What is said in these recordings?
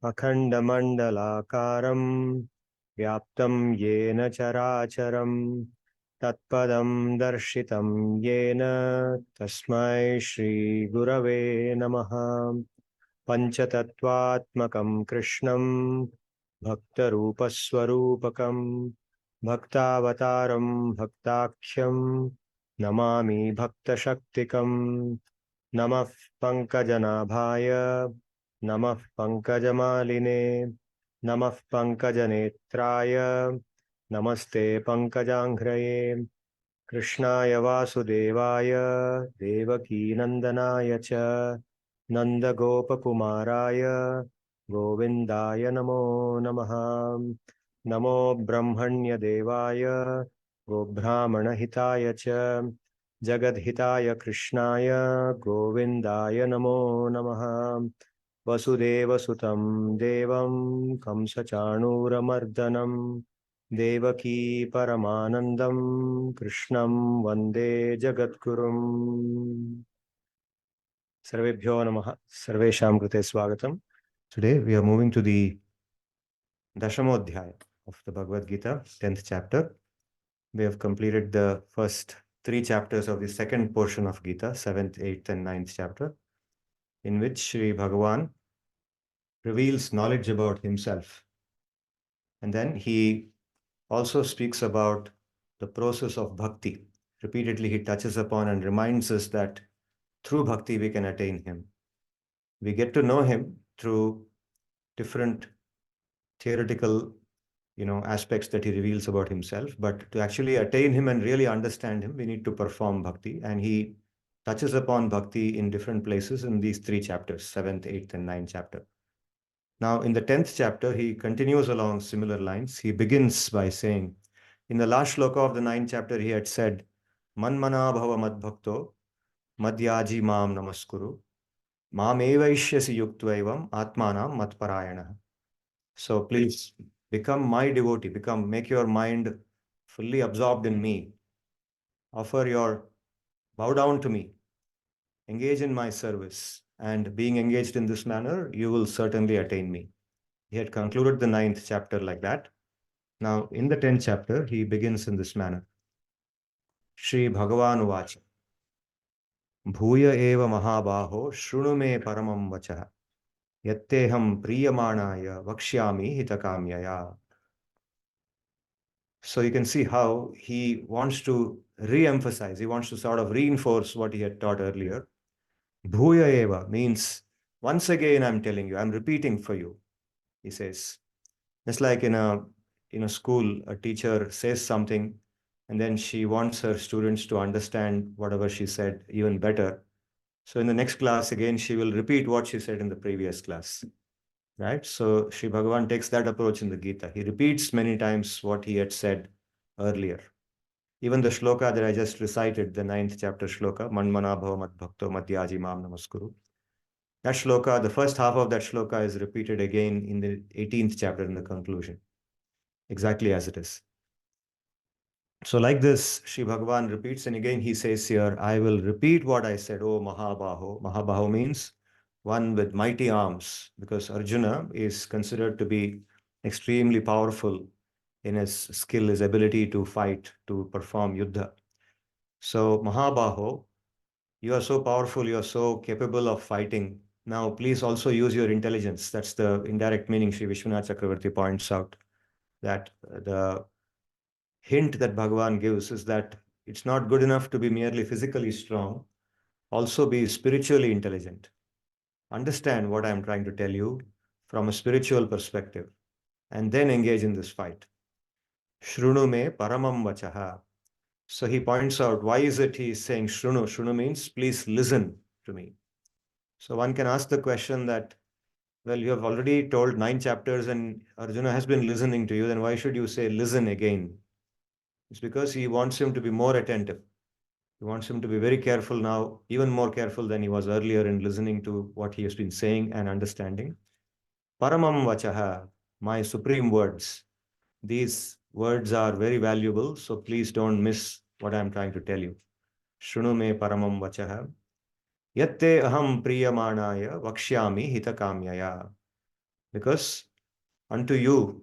अखण्डमण्डलाकारं व्याप्तं येन चराचरं तत्पदं दर्शितं येन तस्मै श्रीगुरवे नमः। पञ्चतत्त्वात्मकं कृष्णं भक्तरूपस्वरूपकं भक्तावतारं भक्ताख्यं नमामि भक्तशक्तिकं। नमः पङ्कजनाभाय नमः पङ्कजमालिने नमः पङ्कजनेत्राय नमस्ते पङ्कजाङ्घ्रये। कृष्णाय वासुदेवाय देवकीनन्दनाय च नन्दगोपकुमाराय गोविन्दाय नमो नमः। नमो ब्रह्मण्यदेवाय गोब्राह्मणहिताय च जगद्हिताय कृष्णाय गोविन्दाय नमो नमः। वसुदेवसुतं देवं कंसचाणूरमर्दनं देवकी परमानन्दं कृष्णं वन्दे जगद्गुरुम्। सर्वेभ्यो नमः। सर्वेषां कृते स्वागतम्। Today we are moving to the Dashamodhyaya of the Bhagavad-gita, 10th chapter. We have completed the first 3 chapters of the second portion of Gita, 7th, 8th and 9th chapter, in which Sri Bhagavan reveals knowledge about himself. And then he also speaks about the process of bhakti. Repeatedly he touches upon and reminds us that through bhakti we can attain him. We get to know him through different theoretical aspects that he reveals about himself, but to actually attain him and really understand him, we need to perform bhakti. And he touches upon bhakti in different places in these 3 chapters, 7th, 8th and 9th chapter. Now in the 10th chapter, he continues along similar lines. He begins by saying, in the last shloka of the 9th chapter, he had said, Manmana bhava madbhakto madhyaji mam namaskuru mam evaishyasi yuktvaevam atmanam matparayana. So please become my devotee, make your mind fully absorbed in me, bow down to me, engage in my service, and being engaged in this manner, you will certainly attain me. He had concluded the 9th chapter like that. Now in the 10th chapter, he begins in this manner. Shri Bhagavan Uvacha Bhuya eva mahabaho shruну me paramam vachaha yatteham priyamanaya vakshyami hitakamyaya. So you can see how he wants to re-emphasize, he wants to sort of reinforce what he had taught earlier. Bhuya eva means, once again I'm telling you, I'm repeating for you, he says. Just like in a school, a teacher says something and then she wants her students to understand whatever she said even better. So in the next class, again, she will repeat what she said in the previous class. Right? So Sri Bhagavan takes that approach in the Gita. He repeats many times what he had said earlier. Even the shloka that I just recited, the 9th chapter shloka, Manmana bhava madbhakto madhyaji mam namaskuru. That shloka, the first half of that shloka is repeated again in the 18th chapter in the conclusion, exactly as it is. So like this, Sri Bhagavan repeats, and again he says here, I will repeat what I said, O Mahabaho. Mahabaho means one with mighty arms, because Arjuna is considered to be extremely powerful in his skill, his ability to fight, to perform yuddha. So Mahabaho, you are so powerful, you are so capable of fighting. Now please also use your intelligence. That's the indirect meaning Sri Vishwanath Chakravarti points out, that the hint that Bhagavan gives is that it's not good enough to be merely physically strong, also be spiritually intelligent. Understand what I'm trying to tell you from a spiritual perspective, and then engage in this fight. Shrunu me paramam vachaha. So he points out, why is it he is saying Shrunu? Shrunu means please listen to me. So one can ask the question that, well, you have already told 9 chapters and Arjuna has been listening to you, then why should you say listen again? It's because he wants him to be more attentive. He wants him to be very careful now, even more careful than he was earlier in listening to what he has been saying and understanding. Paramam vachaha, my supreme words. These words are very valuable, so please don't miss what I'm trying to tell you. Shrunu me paramam vachaha. Yatte aham priyamanaya vakshyami hitakamyaya. Because unto you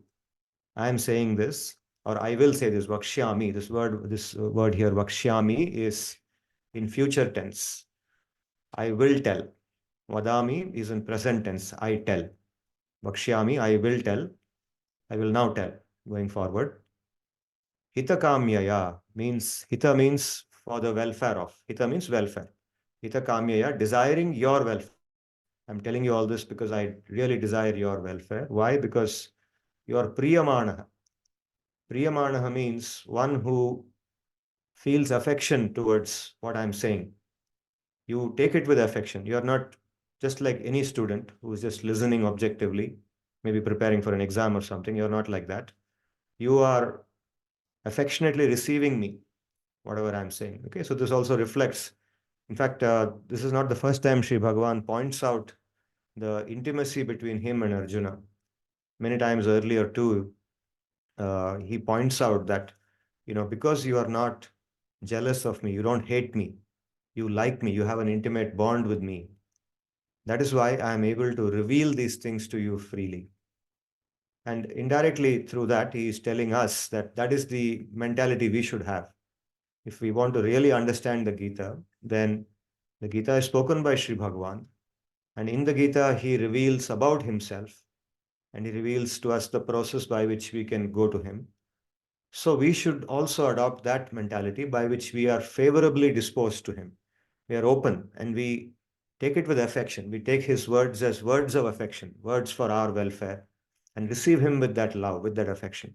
I am saying this, or I will say this, vakshyami. This word here, vakshyami, is in future tense. I will tell. Vadami is in present tense. I tell. Vakshyami, I will tell. I will now tell going forward. Hitakamyaya means, hita means for the welfare of. Hita means welfare. Hitakamyaya, desiring your welfare. I'm telling you all this because I really desire your welfare. Why? Because you are priyamanaha. Priyamanaha means one who feels affection towards what I'm saying. You take it with affection. You are not just like any student who is just listening objectively, maybe preparing for an exam or something. You're not like that. You are affectionately receiving me, whatever I'm saying. Okay, so this also reflects. In fact, this is not the first time Sri Bhagavan points out the intimacy between him and Arjuna. Many times earlier too, he points out that, because you are not jealous of me, you don't hate me, you like me, you have an intimate bond with me. That is why I am able to reveal these things to you freely. And indirectly through that, he is telling us that that is the mentality we should have. If we want to really understand the Gita, then the Gita is spoken by Sri Bhagavan. And in the Gita, he reveals about himself and he reveals to us the process by which we can go to him. So we should also adopt that mentality by which we are favorably disposed to him. We are open and we take it with affection. We take his words as words of affection, words for our welfare, and receive him with that love, with that affection.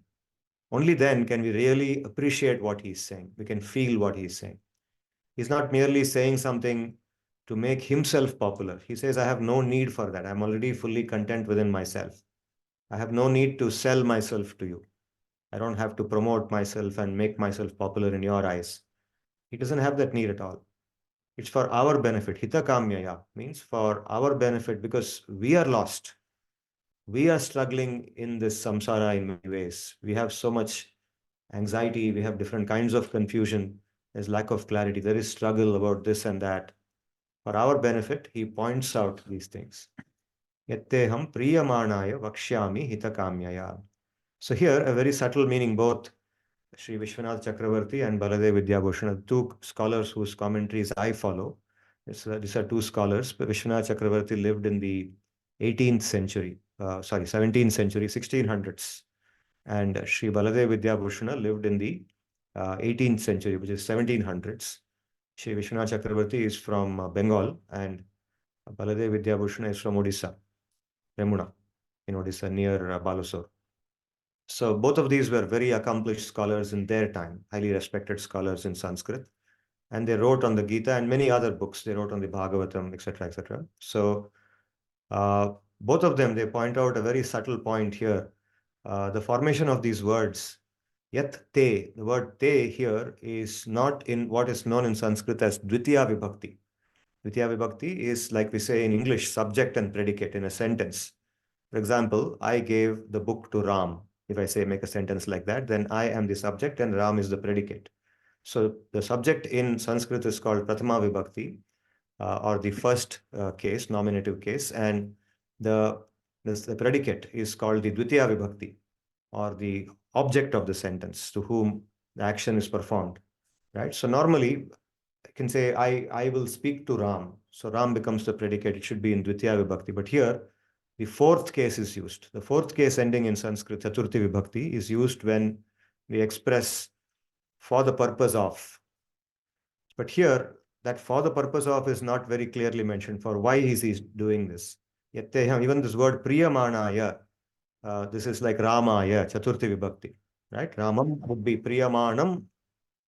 Only then can we really appreciate what he's saying. We can feel what he's saying. He's not merely saying something to make himself popular. He says, I have no need for that. I'm already fully content within myself. I have no need to sell myself to you. I don't have to promote myself and make myself popular in your eyes. He doesn't have that need at all. It's for our benefit. Hitakamyaya means for our benefit because we are lost. We are struggling in this samsara in many ways. We have so much anxiety. We have different kinds of confusion. There's lack of clarity. There is struggle about this and that. For our benefit, he points out these things. Yatteham priyamanaya vakshyami hitakamyaya. So here, a very subtle meaning, both Sri Vishwanath Chakravarti and Baladev Vidyabhushan, two scholars whose commentaries I follow. These are two scholars. Vishwanath Chakravarti lived in the 18th century, 17th century, 1600s. And Sri Baladev Vidyabhushana lived in the 18th century, which is 1700s. Sri Vishwanath Chakravarti is from Bengal and Baladev Vidyabhushana is from Odisha, Remuna, in Odisha, near Balasore. So both of these were very accomplished scholars in their time, highly respected scholars in Sanskrit. And they wrote on the Gita and many other books. They wrote on the Bhagavatam, etc., etc. So both of them, they point out a very subtle point here. The formation of these words, yat te, the word te here is not in what is known in Sanskrit as Dvitiya Vibhakti. Dvitiya Vibhakti is, like we say in English, subject and predicate in a sentence. For example, I gave the book to Ram. If I say make a sentence like that, then I am the subject and Ram is the predicate. So the subject in Sanskrit is called Prathama Vibhakti, or the first case, nominative case, and the predicate is called the Dvitiya Vibhakti, or the object of the sentence to whom the action is performed. Right? So normally I can say I will speak to Ram. So Ram becomes the predicate. It should be in Dvitiya Vibhakti. But here the fourth case is used. The fourth case ending in Sanskrit, Chaturthi Vibhakti, is used when we express for the purpose of. But here, that for the purpose of is not very clearly mentioned for why is he doing this. Yet even this word Priyamanaya, this is like Ramaya, Chaturthi Vibhakti, right? Ramam would be Priyamanam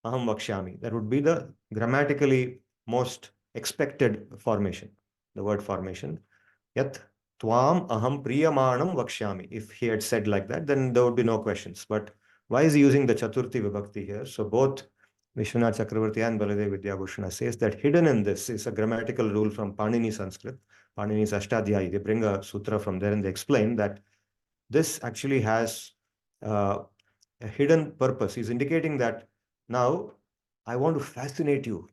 Aham Vakshami. That would be the grammatically most expected formation, the word formation. Yat Tvam Aham Priyamanam Vakshami. If he had said like that, then there would be no questions. But why is he using the Chaturthi Vibhakti here? So both Vishwanath Chakravarti and Baladev Vidyabhushana says that hidden in this is a grammatical rule from Panini Sanskrit, Panini's Ashtadhyayi. They bring a sutra from there and they explain that this actually has a hidden purpose. He's indicating that now I want to fascinate you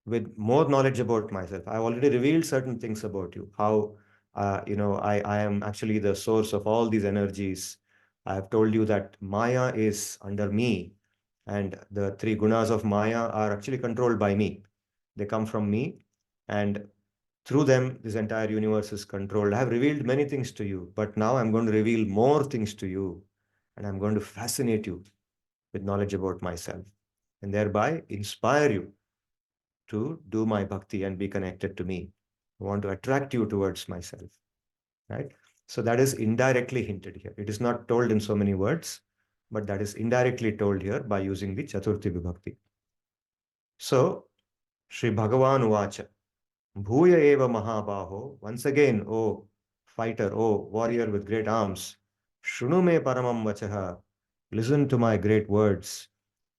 with more knowledge about myself. I've already revealed certain things about you, how I am actually the source of all these energies. I have told you that Maya is under me, and the three gunas of Maya are actually controlled by me. They come from me, and through them, this entire universe is controlled. I have revealed many things to you, but now I'm going to reveal more things to you, and I'm going to fascinate you with knowledge about myself, and thereby inspire you to do my bhakti and be connected to me. I want to attract you towards myself, right? So that is indirectly hinted here. It is not told in so many words, but that is indirectly told here by using the Chaturthi Vibhakti. So, Sri Bhagavan Uvacha, Bhuya eva Mahabaho, once again, O fighter, O warrior with great arms, Shrunu me paramam vachaha, listen to my great words.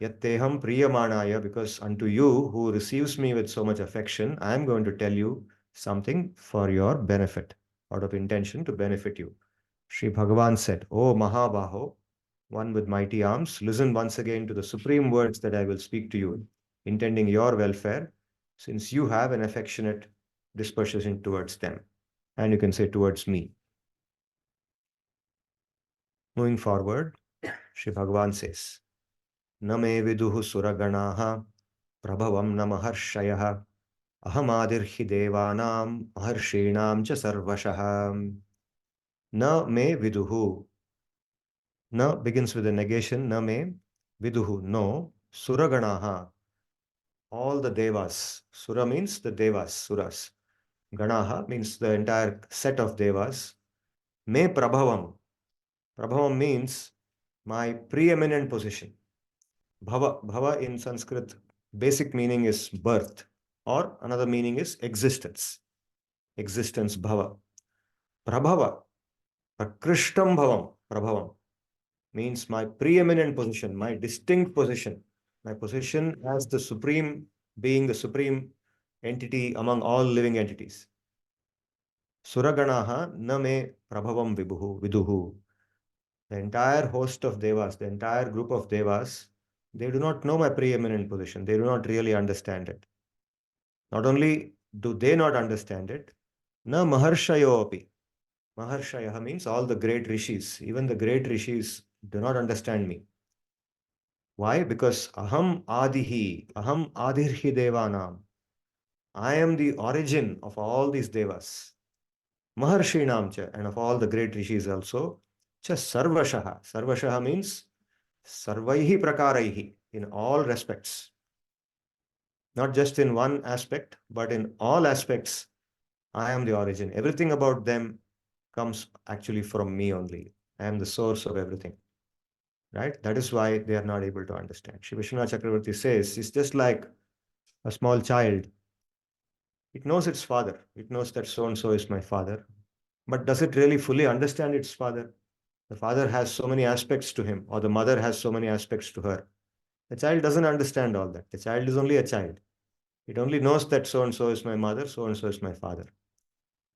Yatteham priyamanaya, because unto you who receives me with so much affection, I am going to tell you something for your benefit, out of intention to benefit you. Sri Bhagavan said, O Mahabaho, one with mighty arms, listen once again to the supreme words that I will speak to you, intending your welfare, since you have an affectionate disposition towards them. And you can say towards me. Moving forward, Sri Bhagavan says, Na me viduhu suraganaha prabhavam na maharshayah ahamadirhi devanam maharshinam cha sarvashah. Na me viduhu. Na begins with a negation. Na me viduhu. No. Suraganaha. All the devas. Sura means the devas, suras. Ganaha means the entire set of devas. Me prabhavam. Prabhavam means my preeminent position. Bhava. Bhava in Sanskrit, basic meaning is birth, or another meaning is existence. Existence, bhava. Prabhava. Prakrishtam bhavam. Prabhavam means my preeminent position, my distinct position, my position as the supreme being, the supreme entity among all living entities. Suraganaha na me prabhavam viduhu. The entire host of devas, the entire group of devas, they do not know my preeminent position. They do not really understand it. Not only do they not understand it, na maharshayo api. Maharshaya means all the great rishis. Even the great rishis do not understand me. Why? Because aham adirhi devanam. I am the origin of all these devas. Maharshinam cha, and of all the great rishis also. Cha sarvashaha. Sarvashaha means sarvaihi prakaraihi, in all respects. Not just in one aspect, but in all aspects, I am the origin. Everything about them comes actually from me only. I am the source of everything. Right? That is why they are not able to understand. Shri Vishwanath Chakravarti says, it's just like a small child. It knows its father. It knows that so-and-so is my father. But does it really fully understand its father? The father has so many aspects to him, or the mother has so many aspects to her. The child doesn't understand all that. The child is only a child. It only knows that so-and-so is my mother, so-and-so is my father.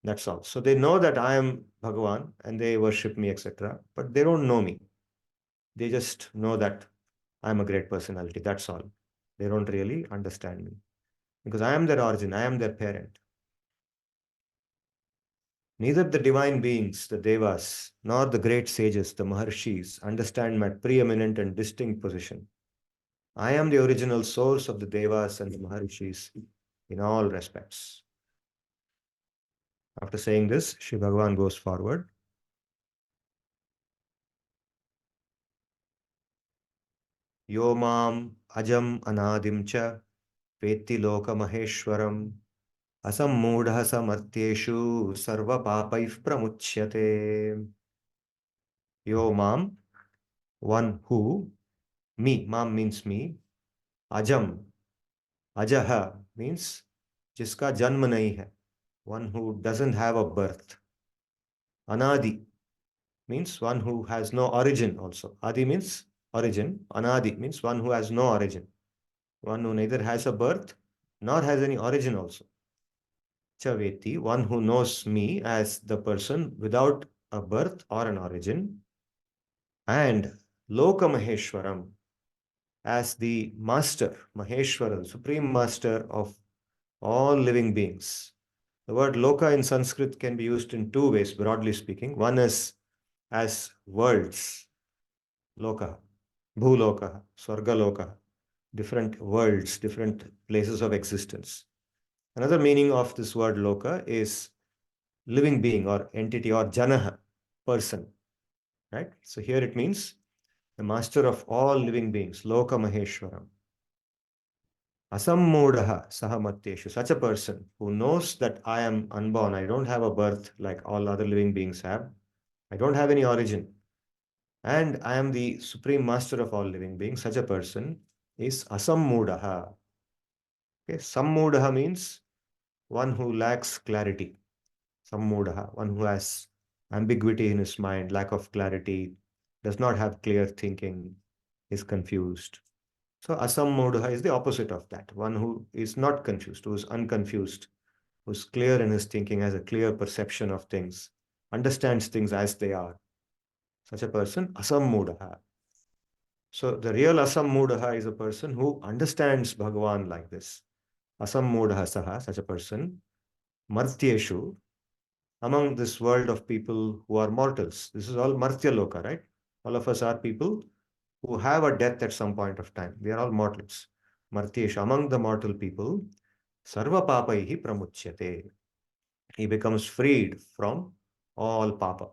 That's all. So they know that I am Bhagavan and they worship me, etc. But they don't know me. They just know that I'm a great personality. That's all. They don't really understand me. Because I am their origin, I am their parent. Neither the divine beings, the devas, nor the great sages, the maharshis, understand my preeminent and distinct position. I am the original source of the devas and the maharshis in all respects. After saying this, Shri Bhagavan goes forward. Yo mam ajam anadim cha veti loka-maheshwaram asammudha samartyeshu sarva papaif pramuchyate. Yo mam, one who, me, mam means me, ajam, ajaha means jiska janma nahi hai, one who doesn't have a birth. Anadi means one who has no origin also. Adi means origin. Anadi means one who has no origin. One who neither has a birth nor has any origin also. Chaveti, one who knows me as the person without a birth or an origin. And loka-maheshwaram, as the master, Maheshwara, the supreme master of all living beings. The word loka in Sanskrit can be used in two ways, broadly speaking. One is as worlds, loka, bhuloka, swargaloka, different worlds, different places of existence. Another meaning of this word loka is living being or entity or janaha, person, right? So here it means the master of all living beings, loka-maheshwaram. Asammodaha sahamatyeshu, such a person who knows that I am unborn, I don't have a birth like all other living beings have, I don't have any origin, and I am the supreme master of all living beings, such a person is asammodaha. Okay, sammodaha means one who lacks clarity. Sammodaha, one who has ambiguity in his mind, lack of clarity, does not have clear thinking, is confused. So asammodaha is the opposite of that, one who is not confused, who is unconfused, who's clear in his thinking, has a clear perception of things, understands things as they are. Such a person, asammodaha. So the real asammodaha is a person who understands Bhagavan like this. Asammodaha saha, such a person, martyeshu, among this world of people who are mortals. This is all martya loka, right? All of us are people who have a death at some point of time. We are all mortals. Martyeshu, among the mortal people, sarva papaihi pramuchyate. He becomes freed from all papa.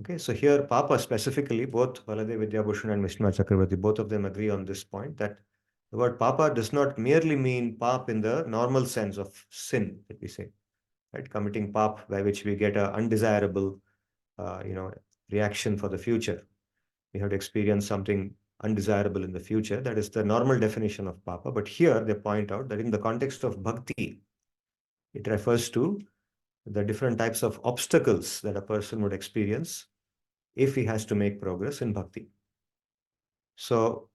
Okay, so here papa specifically, both Baladev Vidyabhushan and Vishnu Chakravarti, both of them agree on this point that the word papa does not merely mean pap in the normal sense of sin that we say, right? Committing pap by which we get a undesirable, reaction for the future. We have to experience something undesirable in the future. That is the normal definition of papa. But here they point out that in the context of bhakti, it refers to the different types of obstacles that a person would experience if he has to make progress in bhakti. So,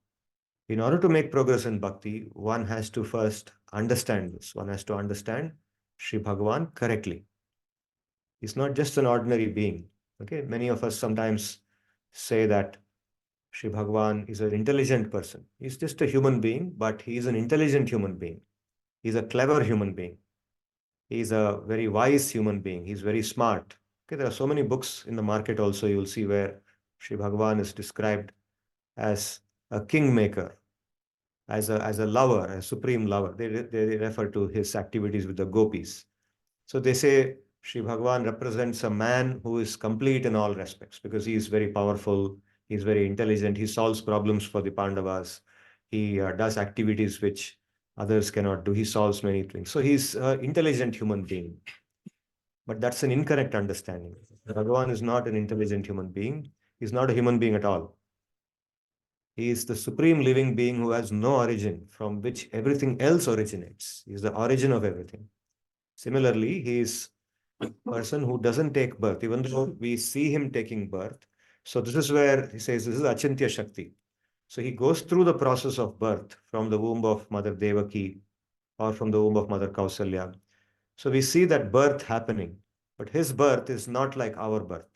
in order to make progress in bhakti, one has to first understand this. One has to understand Sri Bhagavan correctly. He's not just an ordinary being. Okay, many of us sometimes say that Sri Bhagavan is an intelligent person. He's just a human being, but he is an intelligent human being. He's a clever human being. He's a very wise human being. He's very smart. Okay, there are so many books in the market also you'll see where Sri Bhagavan is described as a kingmaker, as a lover, a supreme lover. They refer to his activities with the gopis. So they say Sri Bhagavan represents a man who is complete in all respects because he is very powerful, he's very intelligent, he solves problems for the Pandavas, he does activities which others cannot do, he solves many things. So he's an intelligent human being. But that's an incorrect understanding. Bhagavan is not an intelligent human being. He's not a human being at all. He is the supreme living being who has no origin from which everything else originates. He is the origin of everything. Similarly, he is a person who doesn't take birth, even though we see him taking birth. So this is where he says this is Achintya Shakti. So he goes through the process of birth from the womb of Mother Devaki or from the womb of Mother Kausalya. So we see that birth happening, but his birth is not like our birth.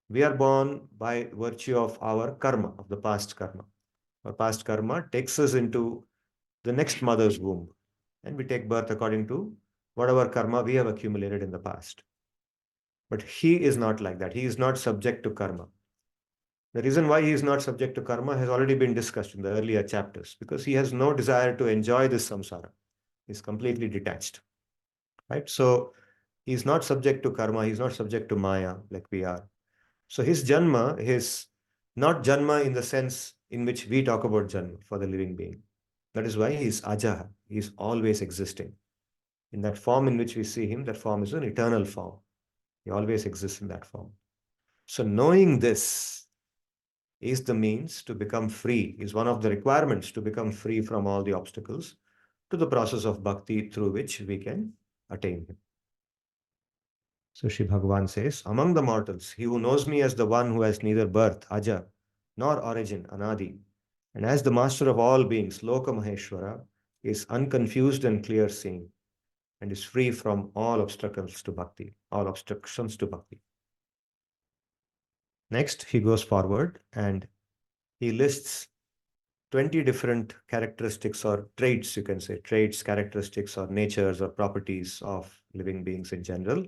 We are born by virtue of our karma, of the past karma. Our past karma takes us into the next mother's womb, and we take birth according to whatever karma we have accumulated in the past. But he is not like that. He is not subject to karma. The reason why he is not subject to karma has already been discussed in the earlier chapters, because he has no desire to enjoy this samsara. He is completely detached, right? So he is not subject to karma. He is not subject to maya like we are. So his janma is not janma in the sense in which we talk about janma for the living being. That is why he is ajaha. He is always existing. In that form in which we see him, that form is an eternal form. He always exists in that form. So knowing this is the means to become free, is one of the requirements to become free from all the obstacles to the process of bhakti through which we can attain him. So Shri Bhagavan says, among the mortals, he who knows me as the one who has neither birth, aja, nor origin, anadi, and as the master of all beings, loka-maheshwara, is unconfused and clear seeing, and is free from all obstacles to bhakti, all obstructions to bhakti. Next, he goes forward and he lists 20 different characteristics or traits, you can say, traits, characteristics, or natures or properties of living beings in general.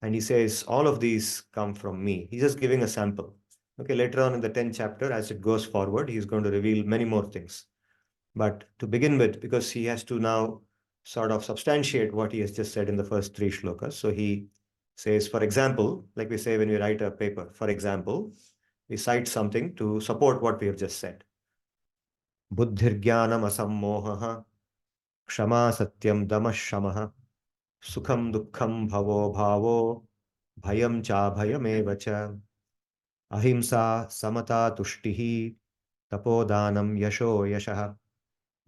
And he says, all of these come from me. He's just giving a sample. Okay, later on in the 10th chapter, as it goes forward, he's going to reveal many more things. But to begin with, because he has to now sort of substantiate what he has just said in the first 3 shlokas. So he says, for example, like we say when we write a paper, for example, we cite something to support what we have just said. Buddhirjnanam asammohaha, kshama satyam damah shamaha, sukham dukkham bhavo bhavo, bhayam cha bhayameva cha, ahimsa samata tushtihi, tapodanam yasho yashah,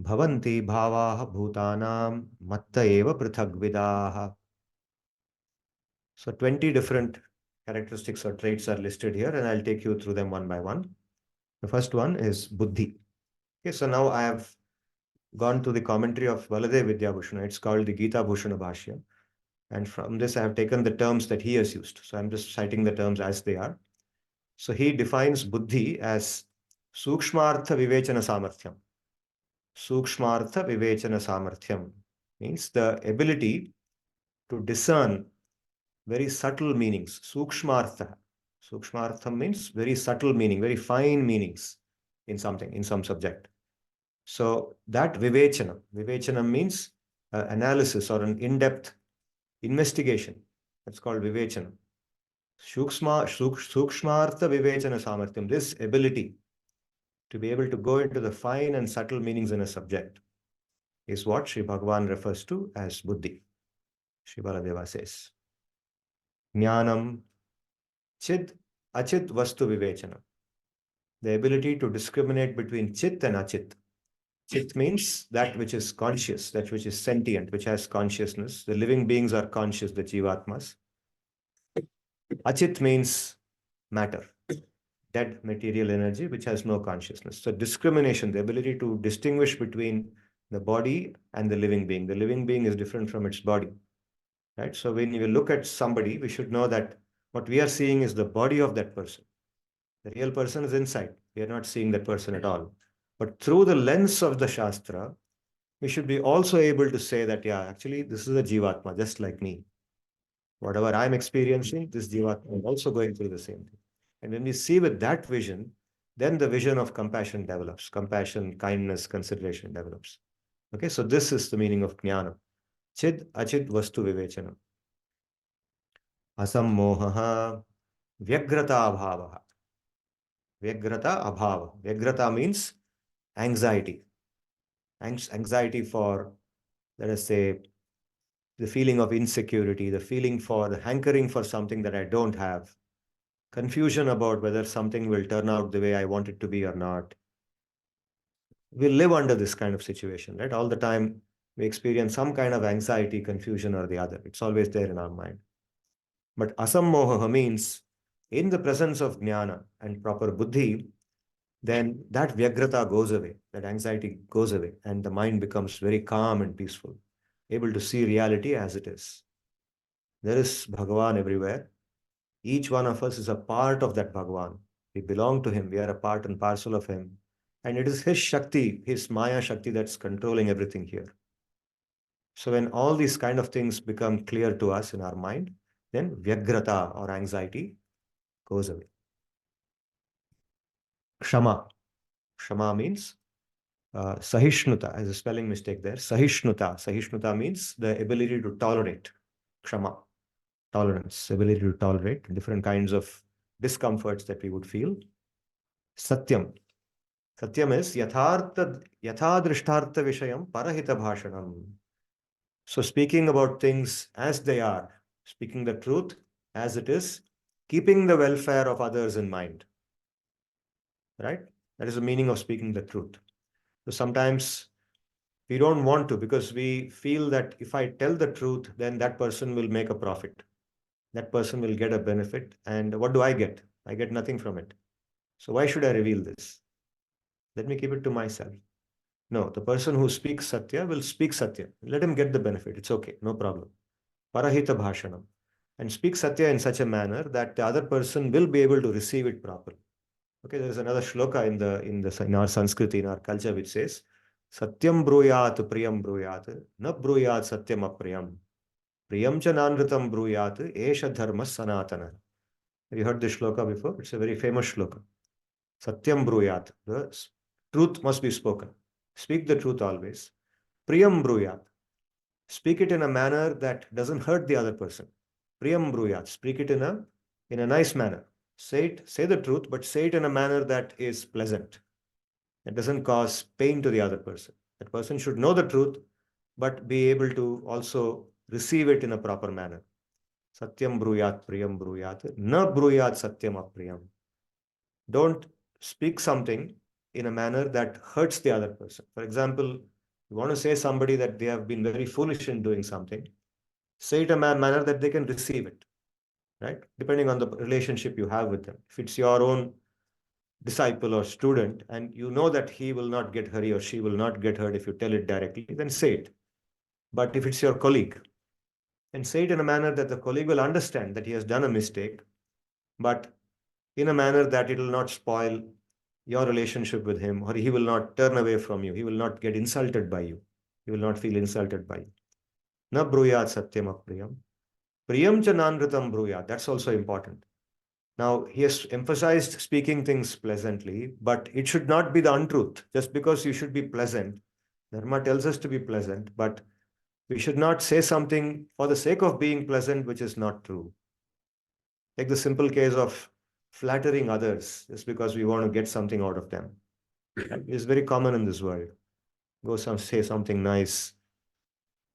bhavanti bhavaha bhutanam matta eva prithagvidaha. So 20 different characteristics or traits are listed here, and I'll take you through them one by one. The first one is buddhi. Okay, so now I have gone to the commentary of Baladev Vidyabhushana. It's called the Gita Bhushana Bhashya. And from this, I have taken the terms that he has used. So I'm just citing the terms as they are. So he defines buddhi as sukshmartha vivechana samarthyam. Sukshmartha vivechana samarthyam means the ability to discern very subtle meanings. Sukshmartha. Sukshmartha means very subtle meaning, very fine meanings in something, in some subject. So that vivechana means analysis or an in-depth investigation. That's called vivechana. Sukshmartha vivechana samarthyam. This ability to be able to go into the fine and subtle meanings in a subject is what Sri Bhagavan refers to as buddhi. Sri Baladeva says. Jnanam chid achit vastu vivechana. The ability to discriminate between chit and achit. Chit means that which is conscious, that which is sentient, which has consciousness. The living beings are conscious, the jivatmas. Achit means matter, dead material energy, which has no consciousness. So discrimination, the ability to distinguish between the body and the living being. The living being is different from its body, right? So when you look at somebody, we should know that what we are seeing is the body of that person. The real person is inside. We are not seeing that person at all. But through the lens of the Shastra, we should be also able to say that, yeah, actually, this is a jivatma, just like me. Whatever I'm experiencing, this jivatma is also going through the same thing. And when we see with that vision, then the vision of compassion develops. Compassion, kindness, consideration develops. Okay, so this is the meaning of jnana. Chid achid vastu vivechana. Asam mohaha vyagrata abhavaha. Vyagrata abhava. Vyagrata means anxiety. Anxiety for, let us say, the feeling of insecurity, the feeling for the hankering for something that I don't have, confusion about whether something will turn out the way I want it to be or not. We live under this kind of situation, right? All the time we experience some kind of anxiety, confusion or the other. It's always there in our mind. But asammoha means in the presence of jnana and proper buddhi, then that vyagrata goes away, that anxiety goes away, and the mind becomes very calm and peaceful, able to see reality as it is. There is Bhagavan everywhere. Each one of us is a part of that Bhagavan. We belong to him. We are a part and parcel of him. And it is his Shakti, his Maya Shakti that's controlling everything here. So when all these kind of things become clear to us in our mind, then vyagrata or anxiety goes away. Kshama. Kshama means Sahishnuta, as a spelling mistake there. Sahishnuta. Sahishnuta means the ability to tolerate. Kshama. Tolerance. Ability to tolerate different kinds of discomforts that we would feel. Satyam. Satyam is yathadrishtartha vishayam parahita bhashanam. So speaking about things as they are, speaking the truth as it is, keeping the welfare of others in mind. Right? That is the meaning of speaking the truth. So sometimes we don't want to because we feel that if I tell the truth, then that person will make a profit. That person will get a benefit. And what do I get? I get nothing from it. So why should I reveal this? Let me keep it to myself. No, the person who speaks Satya will speak Satya. Let him get the benefit. It's okay. No problem. Parahita bhashanam. And speak Satya in such a manner that the other person will be able to receive it properly. Okay, there is another shloka in our Sanskriti, in our culture, which says, Satyam bruyat priyam bruyat, na bruyat satyam apriyam. Priyam cha nanritam bruyat esha dharma sanatana. Have you heard this shloka before? It's a very famous shloka. Satyam bruyat. The truth must be spoken. Speak the truth always. Priyam bruyat. Speak it in a manner that doesn't hurt the other person. Priyam bruyat. Speak it in a nice manner. Say the truth, but say it in a manner that is pleasant. It doesn't cause pain to the other person. That person should know the truth, but be able to also receive it in a proper manner. Satyam bruyat, priyam bruyat, na bruyat satyam apriyam. Don't speak something in a manner that hurts the other person. For example, you want to say somebody that they have been very foolish in doing something, say it in a manner that they can receive it, right? Depending on the relationship you have with them. If it's your own disciple or student and you know that he will not get hurt or she will not get hurt if you tell it directly, then say it. But if it's your colleague, then say it in a manner that the colleague will understand that he has done a mistake, but in a manner that it will not spoil your relationship with him, or he will not turn away from you. He will not get insulted by you. He will not feel insulted by you. Na bruyat satyam apriyam. Priyam cha nanritam bruyat. That's also important. Now, he has emphasized speaking things pleasantly, but it should not be the untruth. Just because you should be pleasant, Dharma tells us to be pleasant, but we should not say something for the sake of being pleasant, which is not true. Take the simple case of flattering others just because we want to get something out of them. It's very common in this world. Say something nice.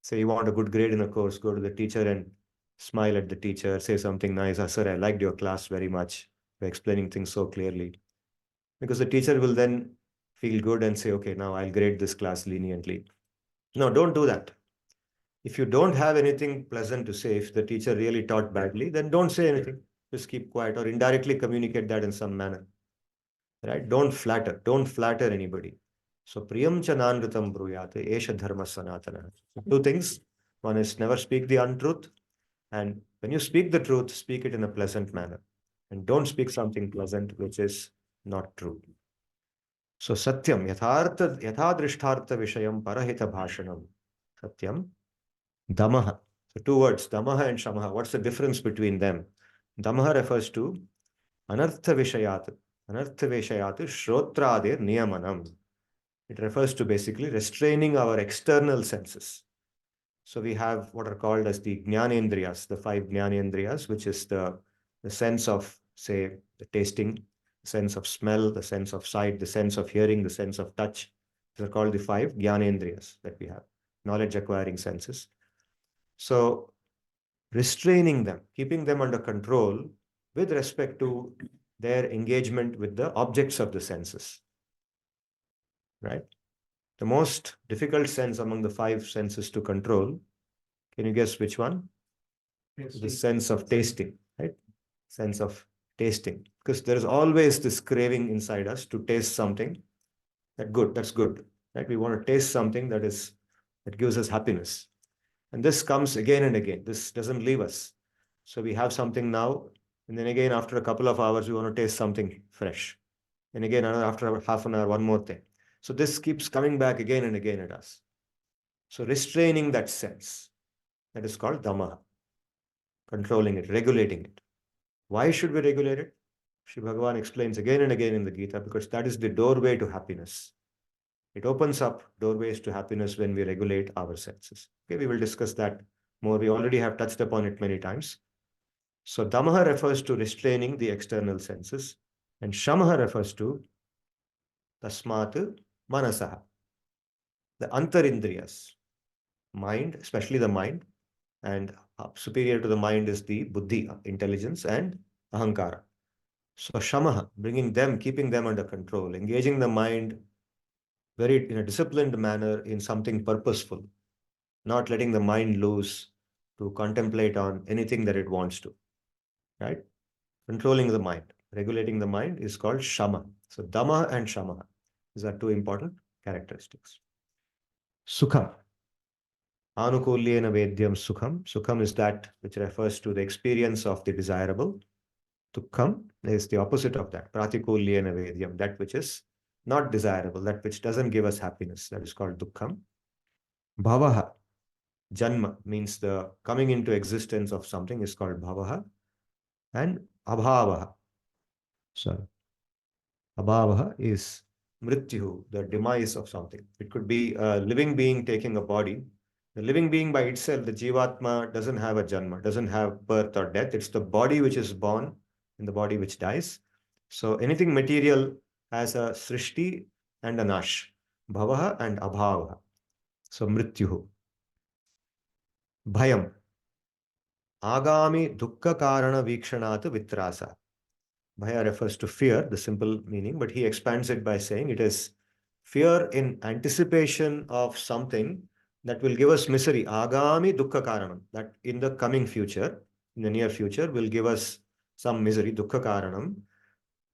Say you want a good grade in a course, go to the teacher and smile at the teacher, say something nice. Oh, sir, I liked your class very much. You're explaining things so clearly. Because the teacher will then feel good and say, okay, now I'll grade this class leniently. No, don't do that. If you don't have anything pleasant to say, if the teacher really taught badly, then don't say anything. Just keep quiet or indirectly communicate that in some manner. Right? Don't flatter anybody. So priyam cha nanritam bruyate esha dharma sanatana. Two things. One is never speak the untruth. And when you speak the truth, speak it in a pleasant manner. And don't speak something pleasant which is not true. So satyam, yathadrishtartha vishayam parahita bhashanam. Satyam, damaha. So two words, damaha and shamaha. What's the difference between them? Damaha refers to anartha vishayat. Anartha vishayat shrotradir niyamanam. It refers to basically restraining our external senses. So we have what are called as the jnanendriyas, the five jnanendriyas, which is the sense of, say, the tasting, the sense of smell, the sense of sight, the sense of hearing, the sense of touch. These are called the five jnanendriyas that we have, knowledge acquiring senses. So restraining them, keeping them under control with respect to their engagement with the objects of the senses, right? The most difficult sense among the five senses to control, can you guess which one? The sense of tasting, right? Sense of tasting. Because there is always this craving inside us to taste something that's good, right? We want to taste something that gives us happiness. And this comes again and again. This doesn't leave us. So we have something now, and then again, after a couple of hours, we want to taste something fresh. And again, after half an hour, one more thing. So this keeps coming back again and again at us. So restraining that sense, that is called dhamma. Controlling it, regulating it. Why should we regulate it? Sri Bhagavan explains again and again in the Gita, because that is the doorway to happiness. It opens up doorways to happiness when we regulate our senses. Okay, we will discuss that more. We already have touched upon it many times. So damaha refers to restraining the external senses, and shamaha refers to tasmat manasaha, the antarindriyas, mind, especially the mind, and superior to the mind is the buddhi, intelligence, and ahankara. So shamaha, keeping them under control, engaging the mind in a disciplined manner in something purposeful, not letting the mind loose to contemplate on anything that it wants to, right? Controlling the mind, regulating the mind is called shama. So dhamma and shamaha, these are two important characteristics. Sukham. Anukulyena vedyam sukham. Sukham is that which refers to the experience of the desirable. Dukkham is the opposite of that. Pratikulyena vedyam, that which is not desirable, that which doesn't give us happiness. That is called dukkham. Bhavaha. Janma means the coming into existence of something is called bhavaha, and abhavaha. So abhavaha is mrityu, the demise of something. It could be a living being taking a body. The living being by itself, the jivatma, doesn't have a janma, doesn't have birth or death. It's the body which is born and the body which dies. So anything material has a srishti and a nash, bhavaha and abhavaha. So mrityuhu. Bhayam. Agami dukkha karana vikshanat vitrasa. Bhaya refers to fear, the simple meaning, but he expands it by saying it is fear in anticipation of something that will give us misery. Agami dukkha karanam, that in the coming future, in the near future, will give us some misery. Dukkha karanam.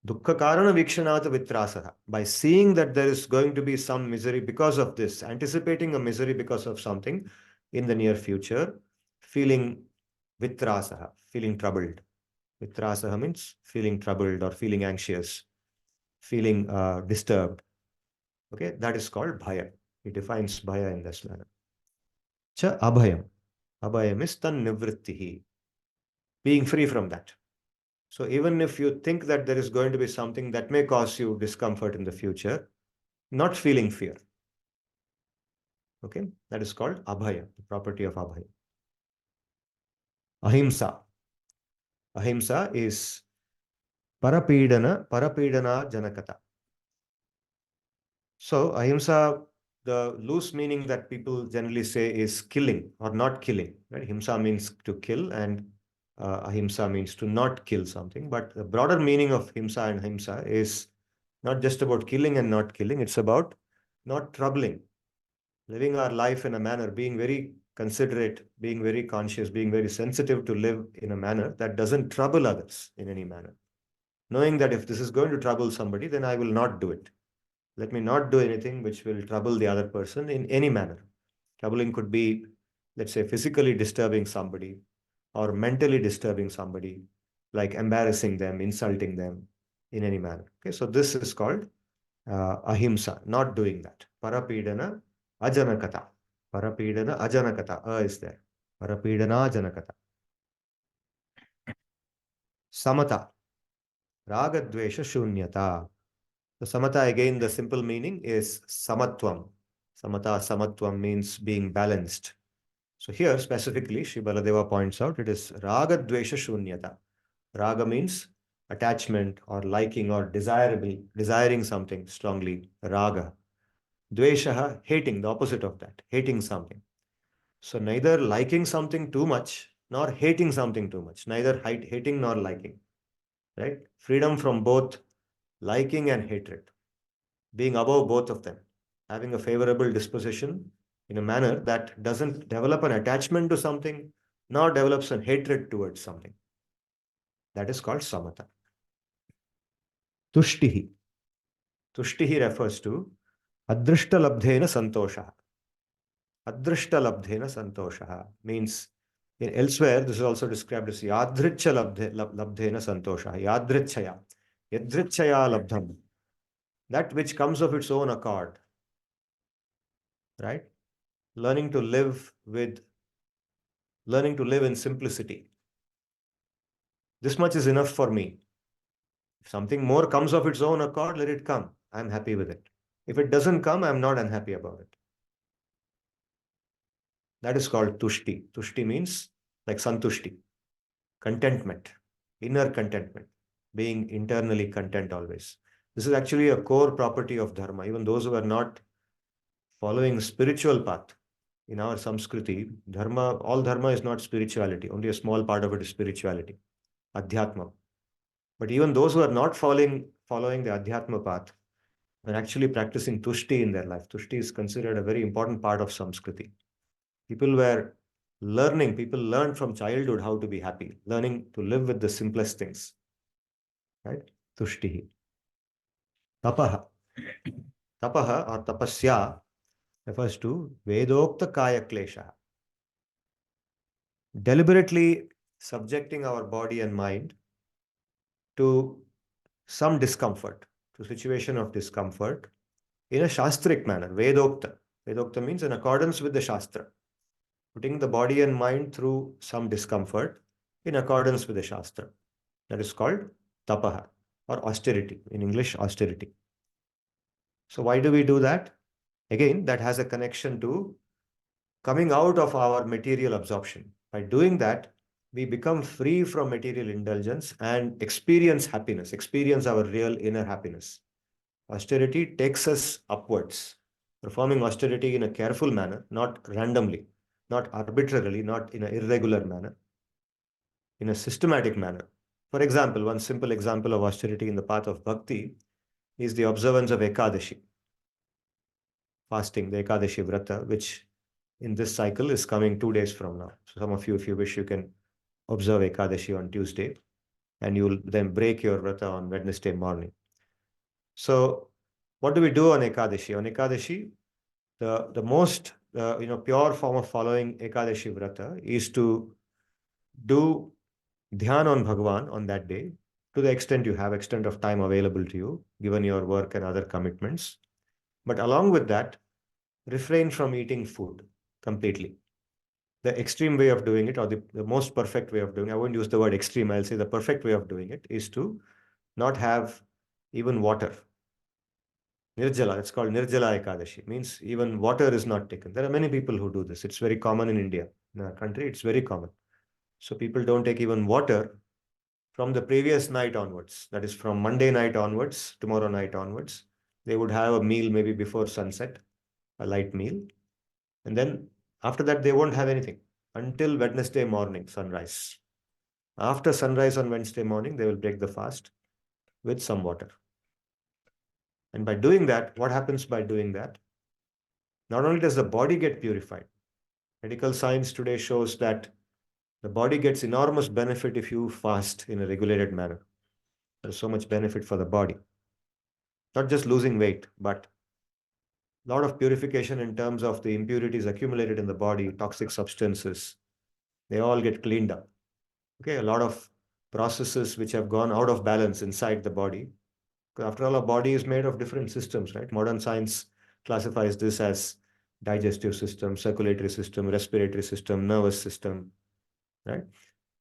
Dukkha karana vikshanata vitrasaha. By seeing that there is going to be some misery because of this, anticipating a misery because of something in the near future, feeling vitrasaha, feeling troubled. Vitrasaha means feeling troubled or feeling anxious, feeling disturbed. Okay, that is called bhaya. He defines bhaya in this manner. Cha abhayam. Abhayam is tan nivrittihi, being free from that. So even if you think that there is going to be something that may cause you discomfort in the future, not feeling fear. Okay, that is called abhaya, the property of abhaya. Ahimsa. Ahimsa is parapidana janakata. So ahimsa, the loose meaning that people generally say is killing or not killing. Right? Himsa means to kill, and ahimsa means to not kill something. But the broader meaning of himsa and ahimsa is not just about killing and not killing. It's about not troubling, living our life in a manner, being very considerate, being very conscious, being very sensitive to live in a manner that doesn't trouble others in any manner. Knowing that if this is going to trouble somebody, then I will not do it. Let me not do anything which will trouble the other person in any manner. Troubling could be, let's say, physically disturbing somebody or mentally disturbing somebody, like embarrassing them, insulting them in any manner. Okay, so this is called ahimsa, not doing that. Parapidana ajanakata. Parapidana ajanakata. Is there. Parapidana ajanakata. Samata. Ragadvesha shunyata. The samata, again, the simple meaning is samatvam. Samata, samatvam means being balanced. So here, specifically, Sri Baladeva points out, it is raga-dvesha shunyata. Raga means attachment or liking or desiring something strongly. Raga. Dvesha, hating, the opposite of that, hating something. So neither liking something too much, nor hating something too much. Neither hating nor liking. Right? Freedom from both liking and hatred. Being above both of them, having a favorable disposition in a manner that doesn't develop an attachment to something, nor develops a hatred towards something. That is called samatha. Tushtihi. Tushtihi refers to adrishta labdhena santosha. Adrishta labdhena santosha means elsewhere this is also described as yadricha labdhena santosha. Yadrichaya. Yadrichaya labdham. That which comes of its own accord. Right? Learning to live in simplicity. This much is enough for me. If something more comes of its own accord, let it come. I'm happy with it. If it doesn't come, I'm not unhappy about it. That is called tushti. Tushti means like santushti, contentment, inner contentment, being internally content always. This is actually a core property of dharma. Even those who are not following spiritual path, in our Samskriti, dharma, all dharma is not spirituality. Only a small part of it is spirituality, adhyatma. But even those who are not following the adhyatma path are actually practicing tushti in their life. Tushti is considered a very important part of Samskriti. People learned from childhood how to be happy, learning to live with the simplest things. Right? Tushtihi. Tapaha. Tapaha or tapasya refers to Vedokta Kaya Klesha. Deliberately subjecting our body and mind to some discomfort, to situation of discomfort in a shastric manner, Vedokta. Vedokta means in accordance with the Shastra. putting the body and mind through some discomfort in accordance with the Shastra. That is called tapaha or austerity. In English, austerity. So why do we do that? Again, that has a connection to coming out of our material absorption. By doing that, we become free from material indulgence and experience happiness, experience our real inner happiness. Austerity takes us upwards. Performing austerity in a careful manner, not randomly, not arbitrarily, not in an irregular manner, in a systematic manner. For example, one simple example of austerity in the path of bhakti is the observance of Ekadashi, fasting, the Ekadashi Vrata, which in this cycle is coming 2 days from now. So some of you, if you wish, you can observe Ekadashi on Tuesday, and you will then break your Vrata on Wednesday morning. So what do we do on Ekadashi? On Ekadashi, the most pure form of following Ekadashi Vrata is to do dhyan on Bhagavan on that day, to the extent you have, extent of time available to you, given your work and other commitments. But along with that, refrain from eating food completely. The extreme way of doing it, or the most perfect way of doing it, I won't use the word extreme, I'll say the perfect way of doing it is to not have even water. Nirjala, it's called Nirjala Ekadashi, means even water is not taken. There are many people who do this. It's very common in India. In our country, it's very common. So people don't take even water from the previous night onwards. That is from Monday night onwards, tomorrow night onwards. They would have a meal maybe before sunset, a light meal. And then after that, they won't have anything until Wednesday morning, sunrise. After sunrise on Wednesday morning, they will break the fast with some water. And by doing that, what happens by doing that? Not only does the body get purified, medical science today shows that the body gets enormous benefit if you fast in a regulated manner. There's so much benefit for the body. Not just losing weight, but a lot of purification in terms of the impurities accumulated in the body, toxic substances. They all get cleaned up. Okay, a lot of processes which have gone out of balance inside the body. After all, our body is made of different systems, right? Modern science classifies this as digestive system, circulatory system, respiratory system, nervous system, right?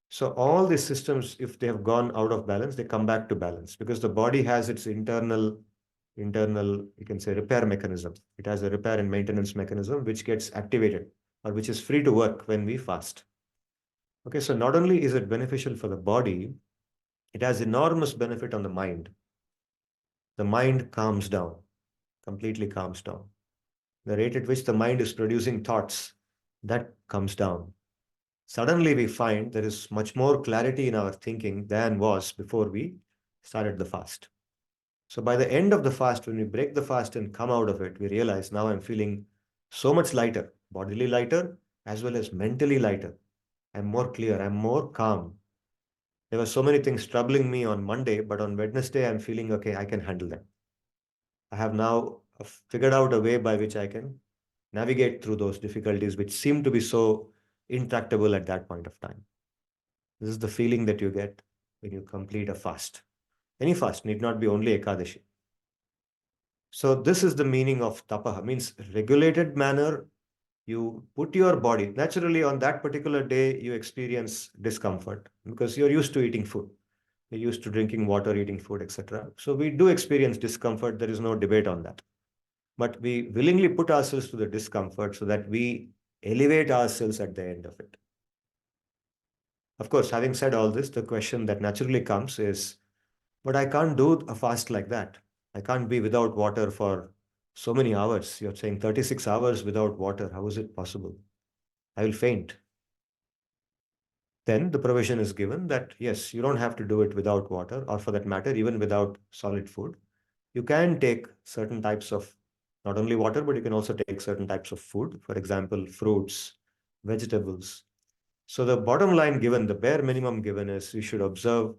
So all these systems, if they have gone out of balance, they come back to balance because the body has its internal, you can say, repair mechanism. It has a repair and maintenance mechanism which gets activated or which is free to work when we fast. Okay, so not only is it beneficial for the body, it has enormous benefit on the mind. The mind calms down, completely calms down. The rate at which the mind is producing thoughts, that comes down. Suddenly we find there is much more clarity in our thinking than was before we started the fast. So by the end of the fast, when we break the fast and come out of it, we realize now I'm feeling so much lighter, bodily lighter, as well as mentally lighter. I'm more clear, I'm more calm. There were so many things troubling me on Monday, but on Wednesday, I'm feeling okay, I can handle them. I have now figured out a way by which I can navigate through those difficulties, which seem to be so intractable at that point of time. This is the feeling that you get when you complete a fast. Any fast need not be only Ekadashi. So this is the meaning of tapaha, means regulated manner. You put your body, naturally on that particular day, you experience discomfort because you're used to eating food. You're used to drinking water, eating food, etc. So we do experience discomfort. There is no debate on that. But we willingly put ourselves to the discomfort so that we elevate ourselves at the end of it. Of course, having said all this, the question that naturally comes is, but I can't do a fast like that. I can't be without water for so many hours. You're saying 36 hours without water. How is it possible? I will faint. Then the provision is given that, yes, you don't have to do it without water, or for that matter, even without solid food. You can take certain types of, not only water, but you can also take certain types of food. For example, fruits, vegetables. So the bottom line given, the bare minimum given is you should observe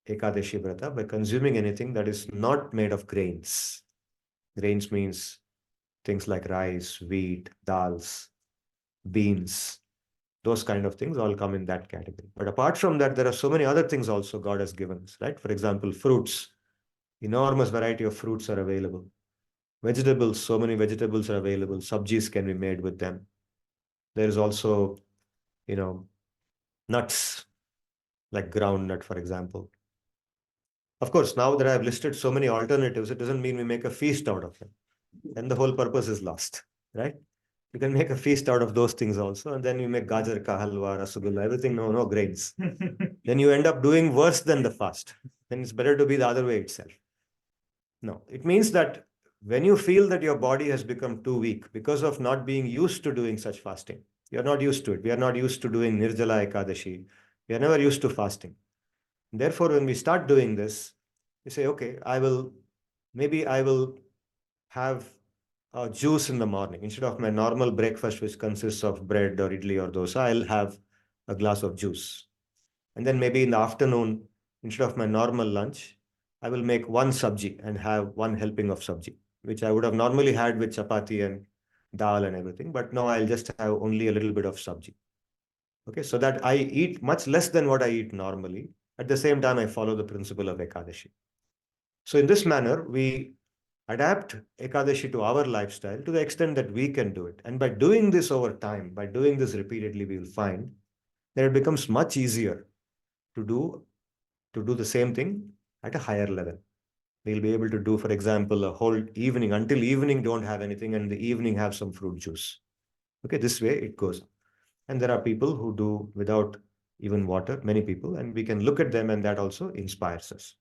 Ekadashi Vrata by consuming anything that is not made of grains. Grains means things like rice, wheat, dals, beans, those kind of things all come in that category. But apart from that, there are so many other things also God has given us, right? For example, fruits, enormous variety of fruits are available. Vegetables, so many vegetables are available. Sabjis can be made with them. There is also, nuts, like groundnut, for example. Of course, now that I've listed so many alternatives, it doesn't mean we make a feast out of them. Then the whole purpose is lost, right? You can make a feast out of those things also, and then you make gajar ka halwa, rasgulla, everything, no grains. Then you end up doing worse than the fast. Then it's better to be the other way itself. No, it means that when you feel that your body has become too weak because of not being used to doing such fasting, you're not used to it. We are not used to doing Nirjala Ekadashi. We are never used to fasting. Therefore, when we start doing this, you say, okay, maybe I will have a juice in the morning. Instead of my normal breakfast, which consists of bread or idli or dosa, I'll have a glass of juice. And then maybe in the afternoon, instead of my normal lunch, I will make one sabji and have one helping of sabji, which I would have normally had with chapati and dal and everything. But now I'll just have only a little bit of sabji. Okay, so that I eat much less than what I eat normally. At the same time, I follow the principle of Ekadashi. So in this manner, we adapt Ekadashi to our lifestyle to the extent that we can do it. And by doing this over time, by doing this repeatedly, we will find that it becomes much easier to do the same thing at a higher level. We'll be able to do, for example, a whole evening, until evening, don't have anything, and in the evening have some fruit juice. Okay, this way it goes. And there are people who do without even water, many people, and we can look at them, and that also inspires us.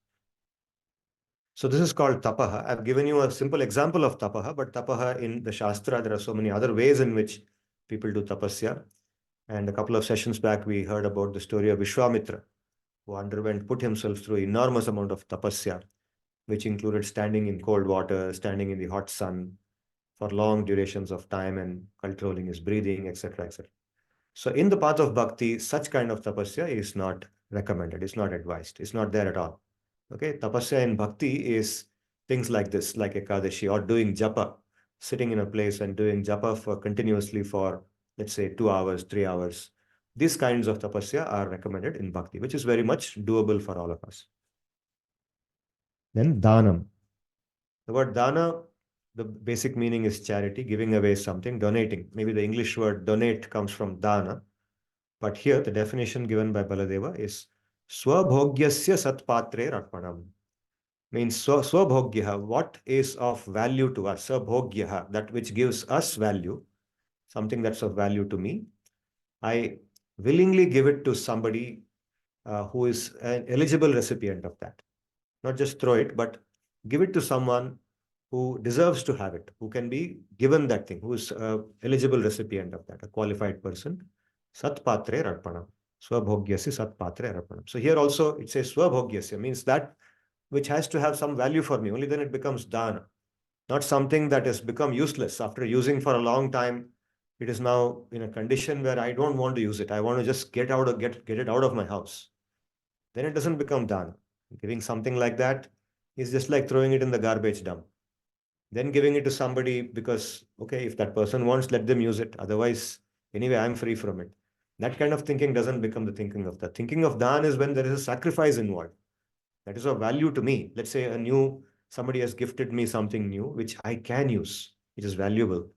So this is called tapaha. I've given you a simple example of tapaha, but tapaha in the Shastra, there are so many other ways in which people do tapasya. And a couple of sessions back, we heard about the story of Vishwamitra, who put himself through enormous amount of tapasya, which included standing in cold water, standing in the hot sun for long durations of time and controlling his breathing, etc., etc. So in the path of bhakti, such kind of tapasya is not recommended, it's not advised, it's not there at all. Okay, tapasya in bhakti is things like this, like Ekadashi or doing japa, sitting in a place and doing japa continuously for, let's say, 2 hours, 3 hours. These kinds of tapasya are recommended in bhakti, which is very much doable for all of us. Then dhanam. The word dana, the basic meaning is charity, giving away something, donating. Maybe the English word donate comes from dana, but here the definition given by Baladeva is swabhogyasya satpatre arpanam. Means swabhogya, what is of value to us, sabhogya, that which gives us value, something that's of value to me. I willingly give it to somebody who is an eligible recipient of that. Not just throw it, but give it to someone who deserves to have it, who can be given that thing, who is an eligible recipient of that, a qualified person. Satpatre arpanam. Swabhogyasya satpatre arpanam. So here also it says swabhogyasya, means that which has to have some value for me. Only then it becomes dana. Not something that has become useless after using for a long time. It is now in a condition where I don't want to use it. I want to just get it out of my house. Then it doesn't become dana. Giving something like that is just like throwing it in the garbage dump. Then giving it to somebody because, okay, if that person wants, let them use it. Otherwise, anyway, I'm free from it. That kind of thinking doesn't become the thinking of that. Thinking of dhan is when there is a sacrifice involved. That is of value to me. Let's say somebody has gifted me something new, which I can use, which is valuable.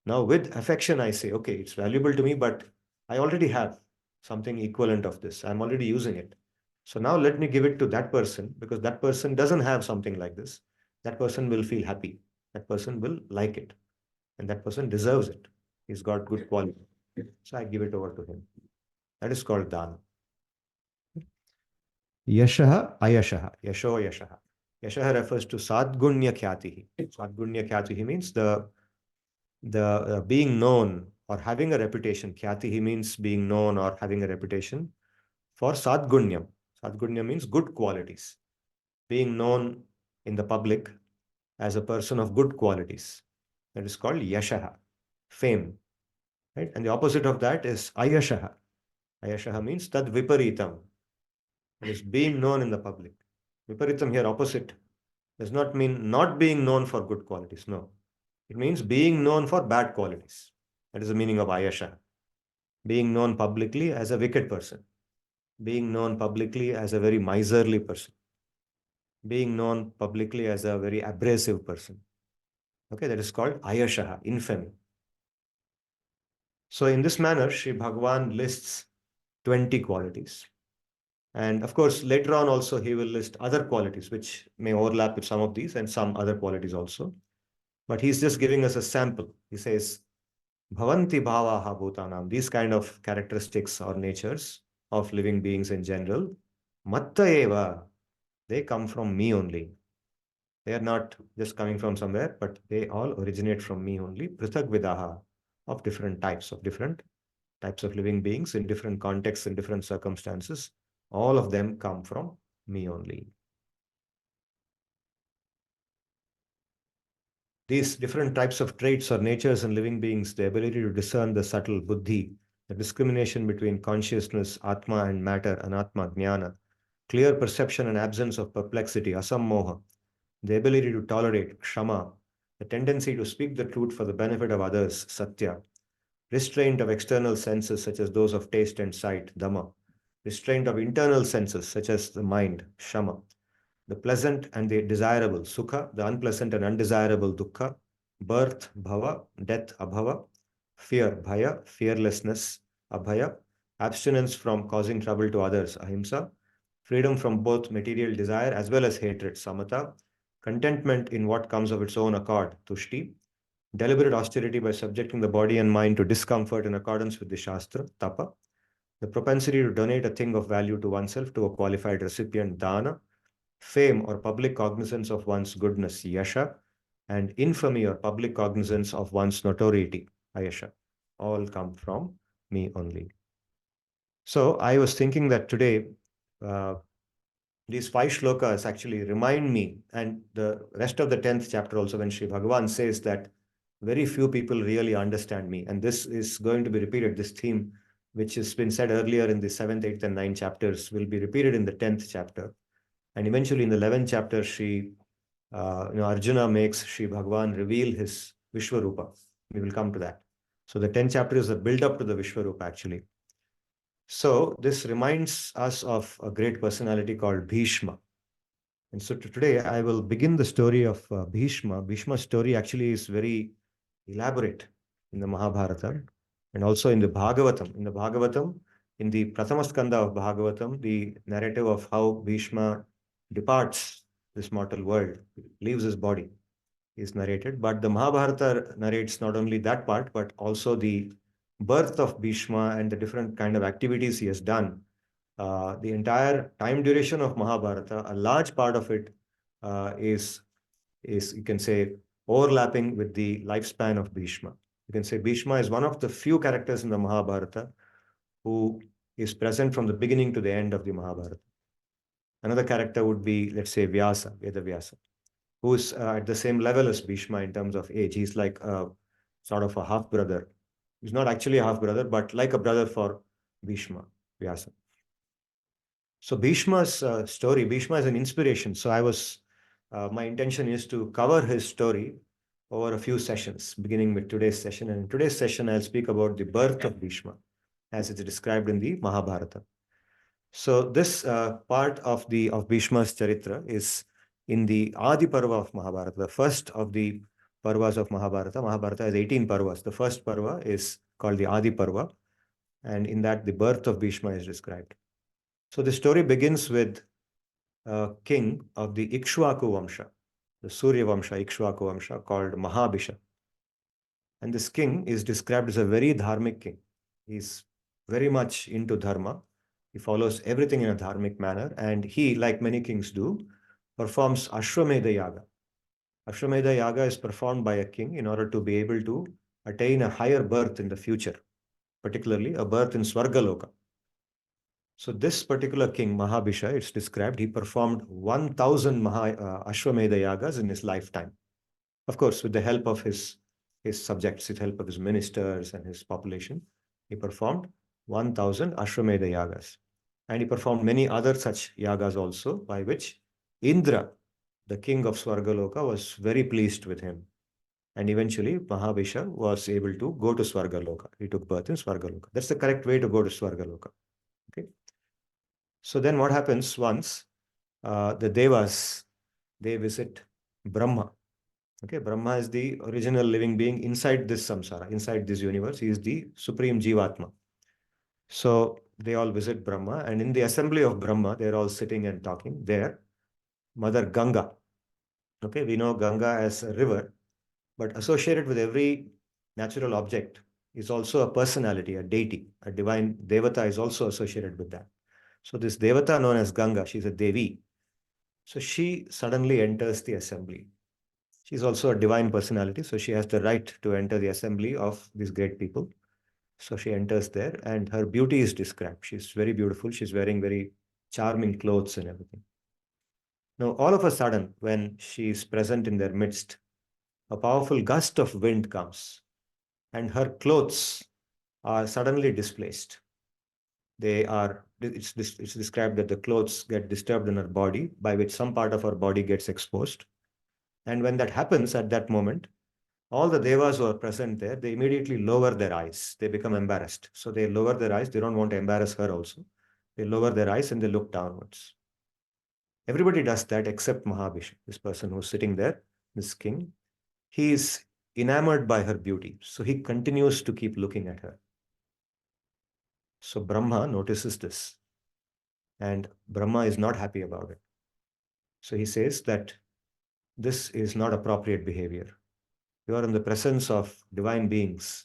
Now with affection, I say, okay, it's valuable to me, but I already have something equivalent of this. I'm already using it. So now let me give it to that person because that person doesn't have something like this. That person will feel happy. That person will like it. And that person deserves it. He's got good quality. So I give it over to him. That is called dana. Yashaha, ayashaha, yasho, yashaha. Yashaha refers to sadgunya khyatihi. Sadgunya khyatihi means the being known or having a reputation. Khyatihi means being known or having a reputation for sadgunyam. Sadgunya means good qualities. Being known in the public as a person of good qualities. That is called yashaha, fame. Right? And the opposite of that is ayashaha. Ayashaha means tad viparitam. It is being known in the public. Viparitam here, opposite, does not mean not being known for good qualities. No. It means being known for bad qualities. That is the meaning of ayasha. Being known publicly as a wicked person. Being known publicly as a very miserly person. Being known publicly as a very abrasive person. Okay, that is called ayashaha, infamy. So in this manner, Sri Bhagavan lists 20 qualities. And of course, later on also he will list other qualities which may overlap with some of these and some other qualities also. But he's just giving us a sample. He says, Bhavanti bhavaha bhutanam, these kind of characteristics or natures of living beings in general, matta eva, they come from me only. They are not just coming from somewhere, but they all originate from me only. Prithak vidaha, of different types of living beings in different contexts, in different circumstances. All of them come from me only. These different types of traits or natures in living beings, the ability to discern the subtle buddhi, the discrimination between consciousness, atma and matter, anatma, jnana, clear perception and absence of perplexity, asammoha, the ability to tolerate, kshama, the tendency to speak the truth for the benefit of others, satya, restraint of external senses such as those of taste and sight, dhamma, restraint of internal senses such as the mind, shama, the pleasant and the desirable, sukha, the unpleasant and undesirable, dukkha, birth, bhava, death, abhava, fear, bhaya, fearlessness, abhaya, abstinence from causing trouble to others, ahimsa, freedom from both material desire as well as hatred, samatha, contentment in what comes of its own accord, tushti, deliberate austerity by subjecting the body and mind to discomfort in accordance with the Shastra, tapa, the propensity to donate a thing of value to oneself to a qualified recipient, dana, fame or public cognizance of one's goodness, yasha, and infamy or public cognizance of one's notoriety, ayasha, all come from me only. So I was thinking that today, uh, these 5 shlokas actually remind me, and the rest of the 10th chapter also, when Sri Bhagavan says that very few people really understand me. And this is going to be repeated, this theme, which has been said earlier in the 7th, 8th, and 9th chapters, will be repeated in the 10th chapter. And eventually in the 11th chapter, Arjuna makes Sri Bhagavan reveal his Vishwarupa. We will come to that. So the 10th chapter is a build-up to the Vishwarupa, actually. So this reminds us of a great personality called Bhishma. And so today I will begin the story of Bhishma. Bhishma's story actually is very elaborate in the Mahabharata and also in the Bhagavatam. In the Bhagavatam, in the Prathama Skanda of Bhagavatam, the narrative of how Bhishma departs this mortal world, leaves his body, is narrated. But the Mahabharata narrates not only that part, but also the birth of Bhishma and the different kind of activities he has done. The entire time duration of Mahabharata, a large part of it is you can say, overlapping with the lifespan of Bhishma. You can say Bhishma is one of the few characters in the Mahabharata who is present from the beginning to the end of the Mahabharata. Another character would be, let's say, Vyasa, Vedavyasa, who is at the same level as Bhishma in terms of age. He's like a sort of a half-brother. He's not actually a half-brother, but like a brother for Bhishma, Vyasa. So Bhishma's story, Bhishma is an inspiration. So my intention is to cover his story over a few sessions, beginning with today's session. And in today's session, I'll speak about the birth of Bhishma, as it's described in the Mahabharata. So this part of Bhishma's Charitra is in the Adi Parva of Mahabharata, the first of the Parvas of Mahabharata. Mahabharata has 18 Parvas. The first Parva is called the Adi Parva, and in that the birth of Bhishma is described. So the story begins with a king of the Ikshvaku Vamsha, the Surya Vamsha, Ikshvaku Vamsha, called Mahabhisha. And this king is described as a very dharmic king. He's very much into dharma. He follows everything in a dharmic manner. And he, like many kings do, performs Ashwamedha Yaga. Ashwamedha Yaga is performed by a king in order to be able to attain a higher birth in the future, particularly a birth in Swargaloka. So this particular king, Mahabhisha, it's described, he performed 1,000 Ashwamedha Yagas in his lifetime. Of course, with the help of his subjects, with the help of his ministers and his population, he performed 1,000 Ashwamedha Yagas. And he performed many other such yagas also, by which Indra, the king of Swargaloka, was very pleased with him. And eventually, Mahabhisha was able to go to Swargaloka. He took birth in Swargaloka. That's the correct way to go to Swargaloka. Okay. So then what happens once the devas, they visit Brahma. Okay, Brahma is the original living being inside this samsara, inside this universe. He is the supreme Jivatma. So they all visit Brahma, and in the assembly of Brahma, they're all sitting and talking. There, Mother Ganga. Okay, we know Ganga as a river, but associated with every natural object is also a personality, a deity, a divine devata is also associated with that. So this devata known as Ganga, she's a Devi. So she suddenly enters the assembly. She's also a divine personality, so she has the right to enter the assembly of these great people. So she enters there, and her beauty is described. She's very beautiful. She's wearing very charming clothes and everything. Now, all of a sudden, when she is present in their midst, a powerful gust of wind comes, and her clothes are suddenly displaced. It's described that the clothes get disturbed in her body, by which some part of her body gets exposed. And when that happens at that moment, all the devas who are present there, they immediately lower their eyes. They become embarrassed. So they lower their eyes. They don't want to embarrass her also. They lower their eyes and they look downwards. Everybody does that except Mahabhisha, this person who's sitting there, this king. He is enamored by her beauty. So he continues to keep looking at her. So Brahma notices this. And Brahma is not happy about it. So he says that this is not appropriate behavior. You are in the presence of divine beings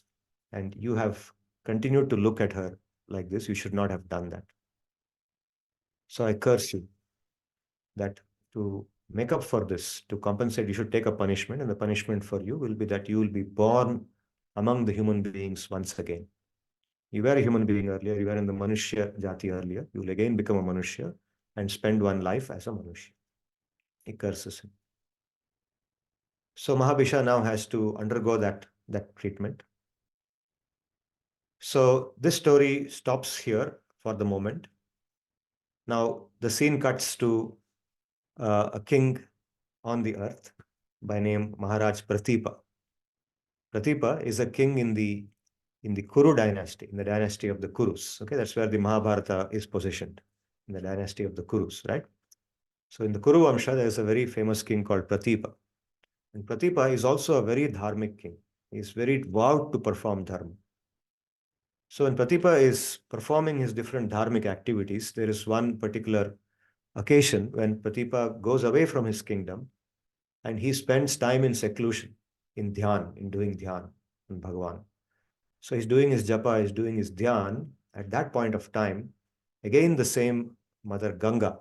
and you have continued to look at her like this. You should not have done that. So I curse you that to make up for this, to compensate, you should take a punishment, and the punishment for you will be that you will be born among the human beings once again. You were a human being earlier, you were in the Manushya Jati earlier, you will again become a Manushya and spend one life as a Manushya. He curses him. So Mahabhisha now has to undergo that treatment. So this story stops here for the moment. Now the scene cuts to a king on the earth by name Maharaj Pratipa. Pratipa is a king in the Kuru dynasty, in the dynasty of the Kurus. Okay, that's where the Mahabharata is positioned, in the dynasty of the Kurus, right? So in the Kuru Vamsha, there is a very famous king called Pratipa. And Pratipa is also a very dharmic king. He is very vowed to perform dharma. So when Pratipa is performing his different dharmic activities, there is one particular occasion when Pratipa goes away from his kingdom and he spends time in seclusion, in dhyan, in doing dhyan in Bhagavan. So he's doing his japa, he's doing his dhyan. At that point of time, again the same Mother Ganga,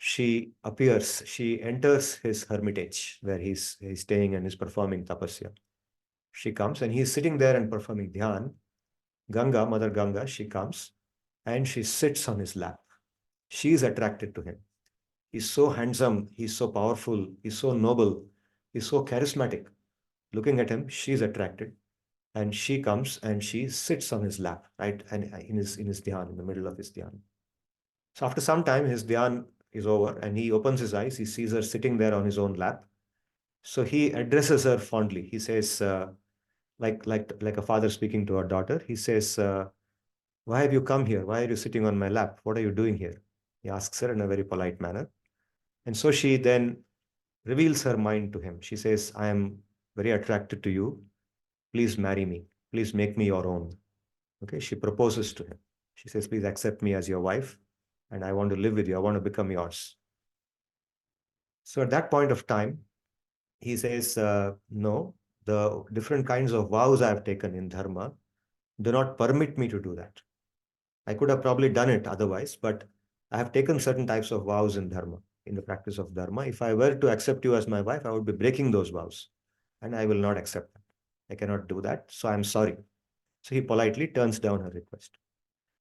she appears, she enters his hermitage where he's staying and is performing tapasya. She comes and he's sitting there and performing dhyan. Ganga, Mother Ganga, she comes and she sits on his lap. She is attracted to him. He's so handsome, he's so powerful, he's so noble, he's so charismatic. Looking at him, she's attracted. And she comes and she sits on his lap, right? And in his dhyan, in the middle of his dhyan. So after some time, his dhyan is over and he opens his eyes. He sees her sitting there on his own lap. So he addresses her fondly. He says, like a father speaking to a daughter, he says, why have you come here? Why are you sitting on my lap? What are you doing here? He asks her in a very polite manner. And so she then reveals her mind to him. She says, I am very attracted to you. Please marry me. Please make me your own. Okay, she proposes to him. She says, please accept me as your wife and I want to live with you. I want to become yours. So at that point of time, he says, no, the different kinds of vows I have taken in dharma do not permit me to do that. I could have probably done it otherwise, but I have taken certain types of vows in dharma, in the practice of dharma. If I were to accept you as my wife, I would be breaking those vows and I will not accept that. I cannot do that. So I'm sorry. So he politely turns down her request.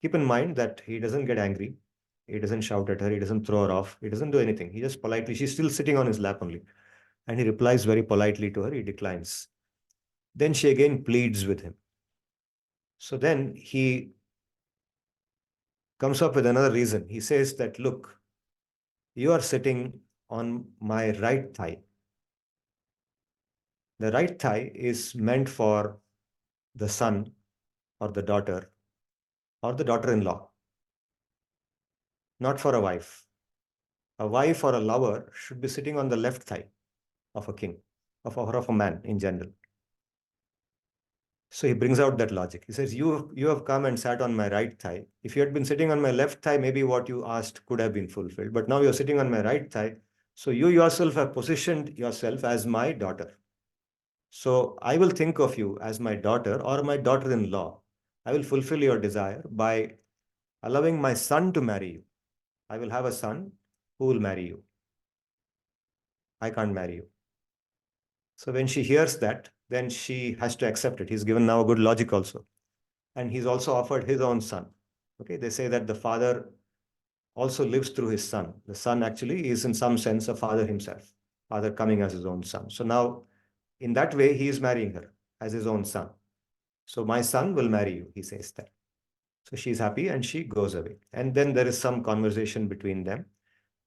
Keep in mind that he doesn't get angry. He doesn't shout at her. He doesn't throw her off. He doesn't do anything. He just politely, she's still sitting on his lap only. And he replies very politely to her. He declines. Then she again pleads with him. So then he comes up with another reason. He says that, look, you are sitting on my right thigh. The right thigh is meant for the son or the daughter or the daughter-in-law, not for a wife. A wife or a lover should be sitting on the left thigh of a king. of a man in general. So he brings out that logic. He says, you have come and sat on my right thigh. If you had been sitting on my left thigh, maybe what you asked could have been fulfilled. But now you're sitting on my right thigh. So you yourself have positioned yourself as my daughter. So I will think of you as my daughter or my daughter-in-law. I will fulfill your desire by allowing my son to marry you. I will have a son who will marry you. I can't marry you. So when she hears that, then she has to accept it. He's given now a good logic also. And he's also offered his own son. Okay, they say that the father also lives through his son. The son actually is in some sense a father himself, father coming as his own son. So now in that way, he is marrying her as his own son. So my son will marry you, he says that. So she's happy and she goes away. And then there is some conversation between them.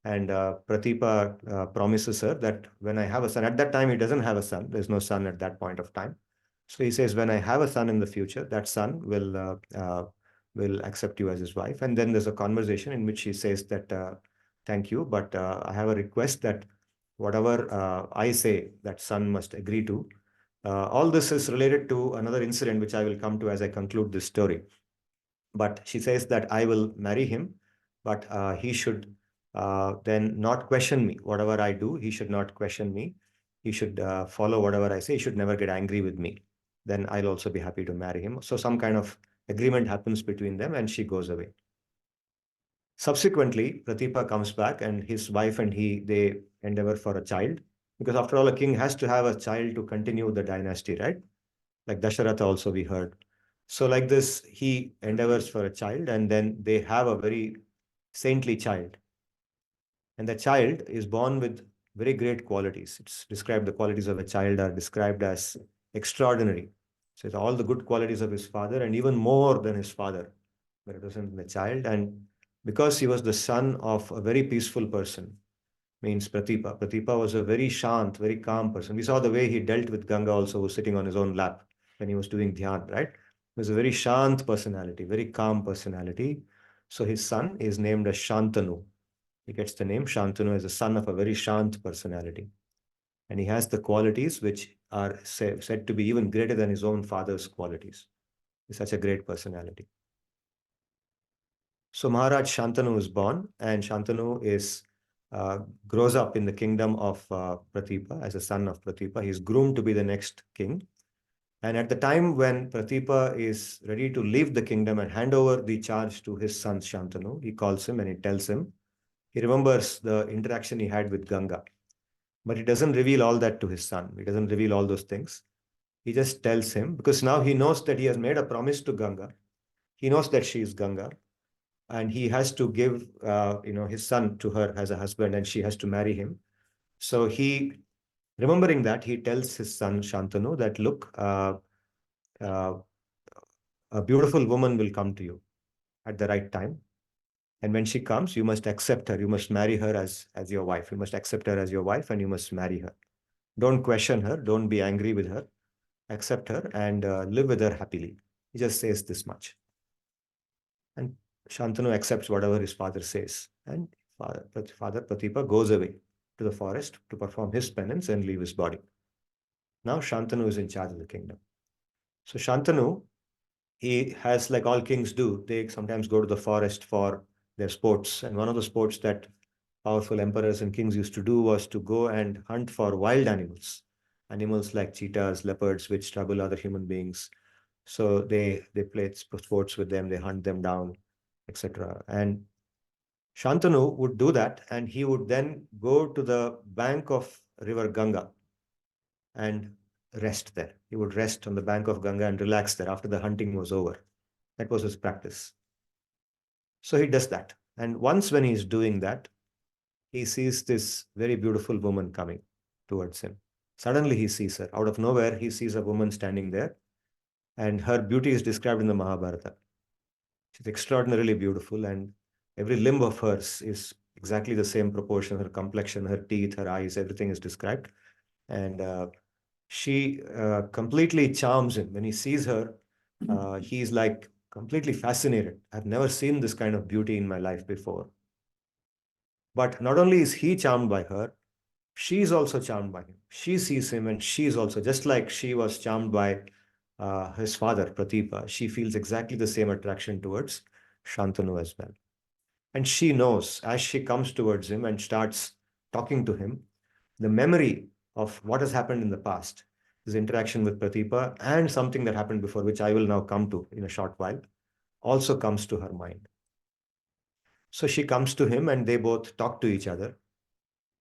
And Pratipa promises her that when I have a son, at that time he doesn't have a son. There's no son at that point of time. So he says, when I have a son in the future, that son will accept you as his wife. And then there's a conversation in which he says that, thank you, but I have a request that whatever I say, that son must agree to. All this is related to another incident, which I will come to as I conclude this story. But she says that I will marry him, but he should then not question me. Whatever I do, he should not question me. He should follow whatever I say. He should never get angry with me. Then I'll also be happy to marry him. So some kind of agreement happens between them and she goes away. Subsequently, Pratipa comes back and his wife and they endeavor for a child. Because after all, a king has to have a child to continue the dynasty, right? Like Dasharatha also we heard. So like this, he endeavors for a child and then they have a very saintly child. And the child is born with very great qualities. It's described, the qualities of a child are described as extraordinary. So it's all the good qualities of his father and even more than his father were present in the child. And because he was the son of a very peaceful person, means Pratipa. Pratipa was a very shant, very calm person. We saw the way he dealt with Ganga also, who was sitting on his own lap when he was doing dhyan, right? He was a very shant personality, very calm personality. So his son is named as Shantanu. He gets the name Shantanu as a son of a very shant personality. And he has the qualities which are said to be even greater than his own father's qualities. He's such a great personality. So Maharaj Shantanu is born, and Shantanu grows up in the kingdom of Pratipa as a son of Pratipa. He's groomed to be the next king. And at the time when Pratipa is ready to leave the kingdom and hand over the charge to his son Shantanu, he calls him and he tells him, he remembers the interaction he had with Ganga. But he doesn't reveal all that to his son. He doesn't reveal all those things. He just tells him, because now he knows that he has made a promise to Ganga. He knows that she is Ganga. And he has to give his son to her as a husband, and she has to marry him. So remembering that, he tells his son Shantanu that, look, a beautiful woman will come to you at the right time. And when she comes, you must accept her. You must marry her as your wife. You must accept her as your wife and you must marry her. Don't question her. Don't be angry with her. Accept her and live with her happily. He just says this much. And Shantanu accepts whatever his father says. And Father Pratipa goes away to the forest to perform his penance and leave his body. Now Shantanu is in charge of the kingdom. So Shantanu, he has, like all kings do, they sometimes go to the forest for their sports. And one of the sports that powerful emperors and kings used to do was to go and hunt for wild animals. Animals like cheetahs, leopards, which trouble other human beings. So they play sports with them, they hunt them down, etc. And Shantanu would do that, and he would then go to the bank of river Ganga and rest there. He would rest on the bank of Ganga and relax there after the hunting was over. That was his practice. So he does that. And once when he's doing that, he sees this very beautiful woman coming towards him. Suddenly he sees her. Out of nowhere, he sees a woman standing there. And her beauty is described in the Mahabharata. She's extraordinarily beautiful, and every limb of hers is exactly the same proportion. Her complexion, her teeth, her eyes, everything is described. And she completely charms him. When he sees her, he's like completely fascinated. I've never seen this kind of beauty in my life before. But not only is he charmed by her, She is also charmed by him. She sees him and she is also, just like she was charmed by his father, Pratipa, she feels exactly the same attraction towards Shantanu as well. And she knows as she comes towards him and starts talking to him, the memory of what has happened in the past, his interaction with Pratipa, and something that happened before, which I will now come to in a short while, also comes to her mind. So she comes to him and they both talk to each other.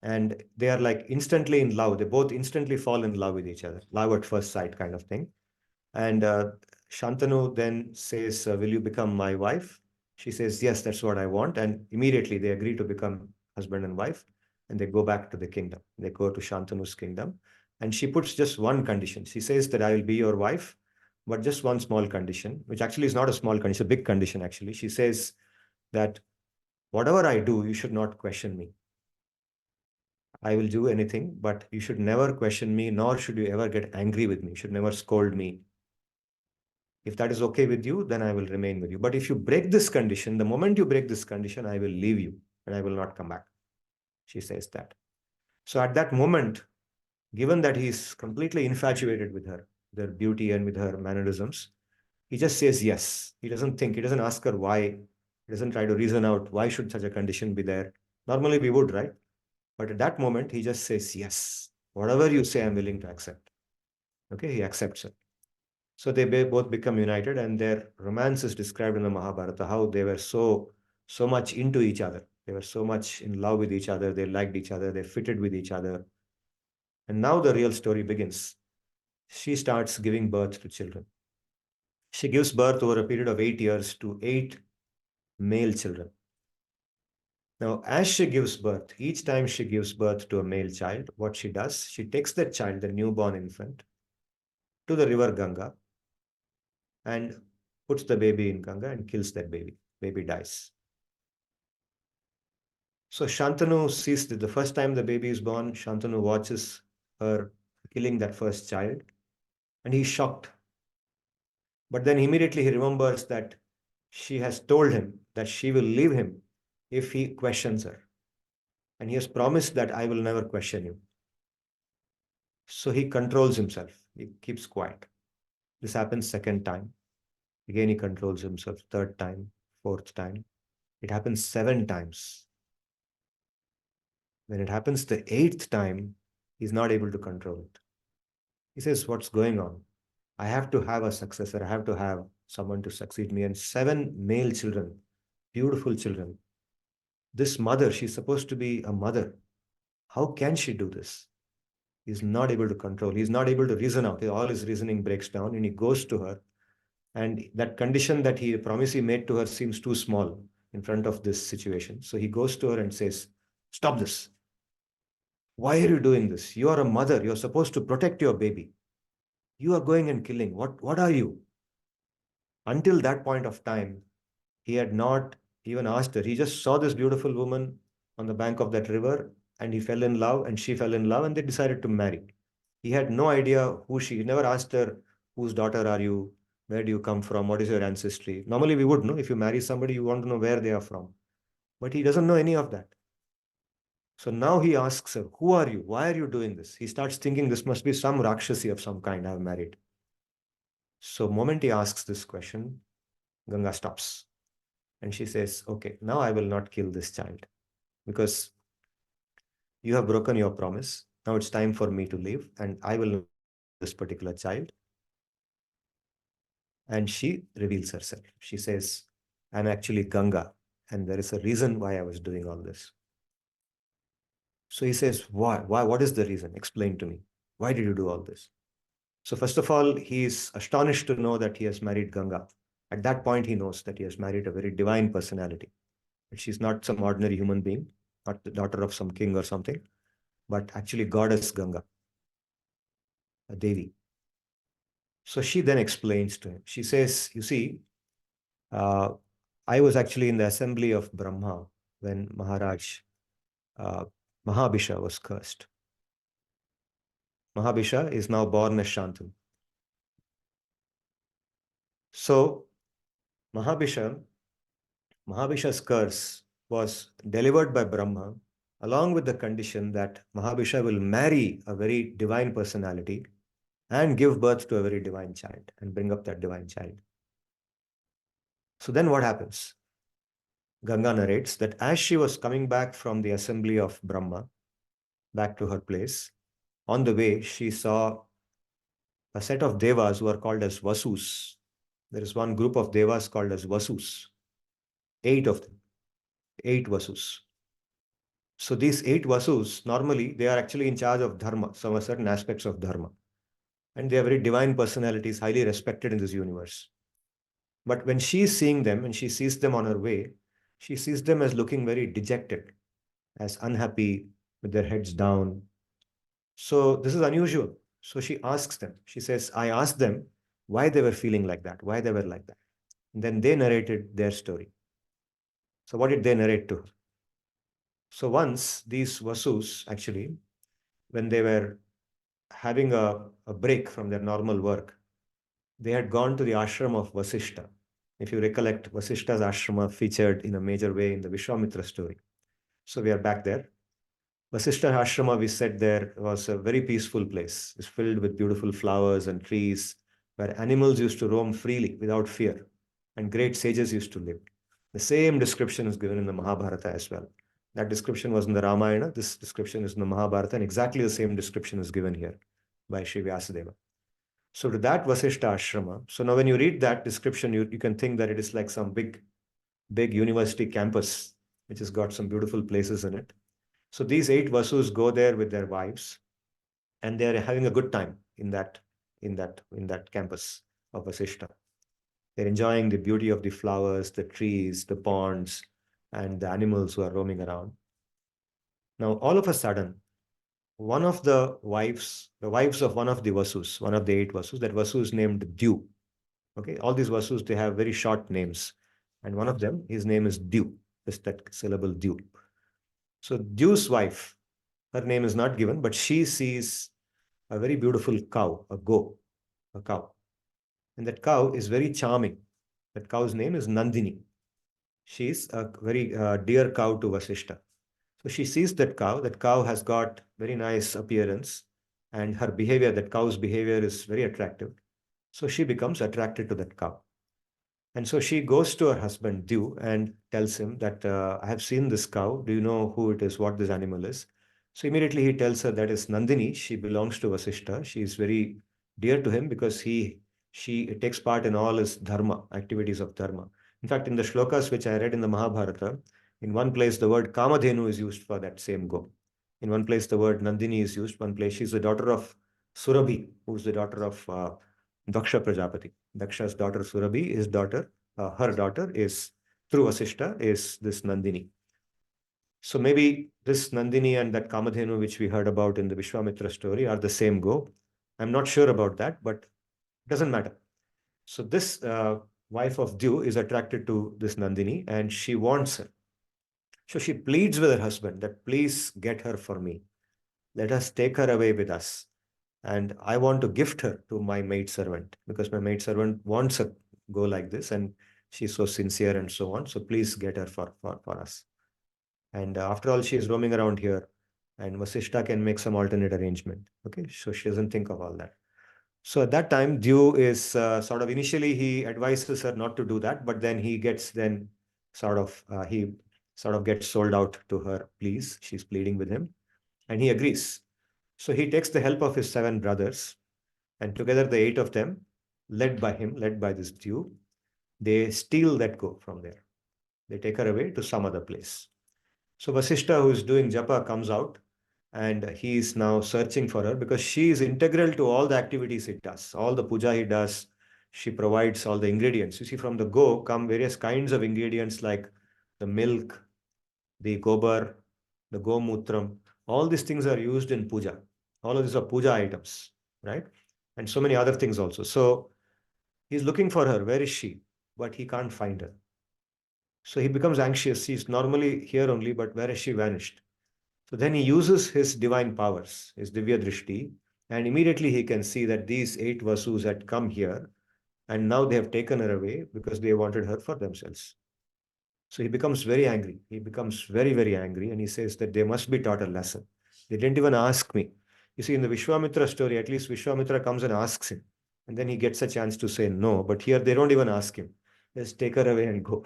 And they are like instantly in love. They both instantly fall in love with each other, love at first sight kind of thing. And Shantanu then says, will you become my wife? She says, yes, that's what I want. And immediately they agree to become husband and wife. And they go back to the kingdom. They go to Shantanu's kingdom. And she puts just one condition. She says that I will be your wife, but just one small condition, which actually is not a small condition, it's a big condition actually. She says that whatever I do, you should not question me. I will do anything, but you should never question me, nor should you ever get angry with me. You should never scold me. If that is okay with you, then I will remain with you. But if you break this condition, the moment you break this condition, I will leave you and I will not come back. She says that. So at that moment, given that he is completely infatuated with her, their beauty and with her mannerisms, he just says yes. He doesn't think, he doesn't ask her why. He doesn't try to reason out why should such a condition be there. Normally we would, right? But at that moment, he just says yes. Whatever you say, I'm willing to accept. Okay, he accepts it. So they both become united, and their romance is described in the Mahabharata, how they were so much into each other. They were so much in love with each other. They liked each other. They fitted with each other. And now the real story begins. She starts giving birth to children. She gives birth over a period of 8 years to 8 male children. Now, as she gives birth, each time she gives birth to a male child, what she does, she takes that child, the newborn infant, to the river Ganga and puts the baby in Ganga and kills that baby. Baby dies. So Shantanu sees that the first time the baby is born, Shantanu watches her killing that first child and he's shocked. But then immediately he remembers that she has told him that she will leave him if he questions her. And he has promised that I will never question you. So he controls himself. He keeps quiet. This happens second time. Again, he controls himself. Third time, fourth time. It happens 7 times. When it happens the 8th time, he's not able to control it. He says, what's going on? I have to have a successor. I have to have someone to succeed me. And 7 male children, beautiful children. This mother, she's supposed to be a mother. How can she do this? He's not able to control. He's not able to reason out. All his reasoning breaks down and he goes to her. And that condition that he promised he made to her seems too small in front of this situation. So he goes to her and says, stop this. Why are you doing this? You are a mother. You're supposed to protect your baby. You are going and killing. What are you? Until that point of time, he had not even asked her. He just saw this beautiful woman on the bank of that river and he fell in love and she fell in love and they decided to marry. He had no idea who he never asked her, whose daughter are you? Where do you come from? What is your ancestry? Normally we would know. If you marry somebody, you want to know where they are from. But he doesn't know any of that. So now he asks her, who are you? Why are you doing this? He starts thinking this must be some Rakshasi of some kind I've married. So moment he asks this question, Ganga stops. And she says, okay, now I will not kill this child because you have broken your promise. Now it's time for me to leave and I will not kill this particular child. And she reveals herself. She says, I'm actually Ganga and there is a reason why I was doing all this. So he says, why? What is the reason? Explain to me. Why did you do all this? So first of all, he is astonished to know that he has married Ganga. At that point, he knows that he has married a very divine personality. That she's not some ordinary human being, not the daughter of some king or something, but actually goddess Ganga, a Devi. So she then explains to him. She says, you see, uh, I was actually in the assembly of Brahma when Maharaj uh, Mahabhisha was cursed. Mahabhisha is now born as Shantanu. So Mahabhisha's curse was delivered by Brahma along with the condition that Mahabhisha will marry a very divine personality and give birth to a very divine child and bring up that divine child. So then what happens? Ganga narrates that as she was coming back from the assembly of Brahma, back to her place, on the way, she saw a set of devas who are called as Vasus. There is one group of devas called as Vasus, 8 of them, 8 Vasus. So these 8 Vasus, normally, they are actually in charge of dharma, some certain aspects of dharma. And they are very divine personalities, highly respected in this universe. But when she is seeing them, and she sees them on her way, she sees them as looking very dejected, as unhappy, with their heads down. So this is unusual. So she asks them, she says, I asked them why they were feeling like that, why they were like that. And then they narrated their story. So what did they narrate to her? So once these Vasus, actually, when they were having a break from their normal work, they had gone to the ashram of Vasishta. If you recollect, Vasishta's ashrama featured in a major way in the Vishwamitra story. So we are back there. Vasishta ashrama, we said there, was a very peaceful place. It's filled with beautiful flowers and trees where animals used to roam freely without fear and great sages used to live. The same description is given in the Mahabharata as well. That description was in the Ramayana. This description is in the Mahabharata, and exactly the same description is given here by Sri Vyasadeva. So to that Vasishta ashrama, so now when you read that description, you can think that it is like some big university campus, which has got some beautiful places in it. So these 8 Vasus go there with their wives, and they are having a good time in that campus of Vasishta. They're enjoying the beauty of the flowers, the trees, the ponds, and the animals who are roaming around. Now, all of a sudden, one of the wives of one of the Vasus, one of the 8 Vasus, that Vasu is named Dew. Okay, all these Vasus, they have very short names. And one of them, his name is Dew, just that syllable Dew. So Dew's wife, her name is not given, but she sees a very beautiful cow, a cow. And that cow is very charming. That cow's name is Nandini. She is a very dear cow to Vasishta. So she sees that cow. That cow has got very nice appearance, and her behavior, that cow's behavior, is very attractive. So she becomes attracted to that cow. And so she goes to her husband, Dew, and tells him that I have seen this cow. Do you know who it is, what this animal is? So immediately he tells her that is Nandini. She belongs to Vasishta. She is very dear to him because she takes part in all his dharma, activities of dharma. In fact, in the shlokas which I read in the Mahabharata, in one place the word Kamadhenu is used for that same go. In one place the word Nandini is used. One place she's the daughter of Surabhi, who's the daughter of Daksha Prajapati. Daksha's daughter Surabhi, her daughter is, through Vasishta, is this Nandini. So maybe this Nandini and that Kamadhenu, which we heard about in the Vishwamitra story, are the same go. I'm not sure about that, but it doesn't matter. So this wife of Dew is attracted to this Nandini and she wants her. So she pleads with her husband that please get her for me. Let us take her away with us. And I want to gift her to my maidservant because my maidservant wants a go like this and she's so sincere and so on. So please get her for us. And after all, she is roaming around here and Vasishta can make some alternate arrangement. Okay, so she doesn't think of all that. So at that time, Dew is sort of initially he advises her not to do that, but then he gets he sort of gets sold out to her pleas. She's pleading with him and he agrees. So he takes the help of his 7 brothers, and together the 8 of them, led by this Dew, they steal that go from there. They take her away to some other place. So Vasishta, who is doing japa, comes out and he is now searching for her because she is integral to all the activities he does, all the puja he does. She provides all the ingredients. You see, from the go come various kinds of ingredients like the milk, the gobar, the gomutram. All these things are used in puja. All of these are puja items, right? And so many other things also. So he's looking for her. Where is she? But he can't find her. So he becomes anxious. She's normally here only, but where has she vanished? So then he uses his divine powers, his Divya Drishti, and immediately he can see that these 8 Vasus had come here and now they have taken her away because they wanted her for themselves. So he becomes very angry. He becomes very, very angry, and he says that they must be taught a lesson. They didn't even ask me. You see, in the Vishwamitra story, at least Vishwamitra comes and asks him, and then he gets a chance to say no. But here they don't even ask him. Just take her away and go.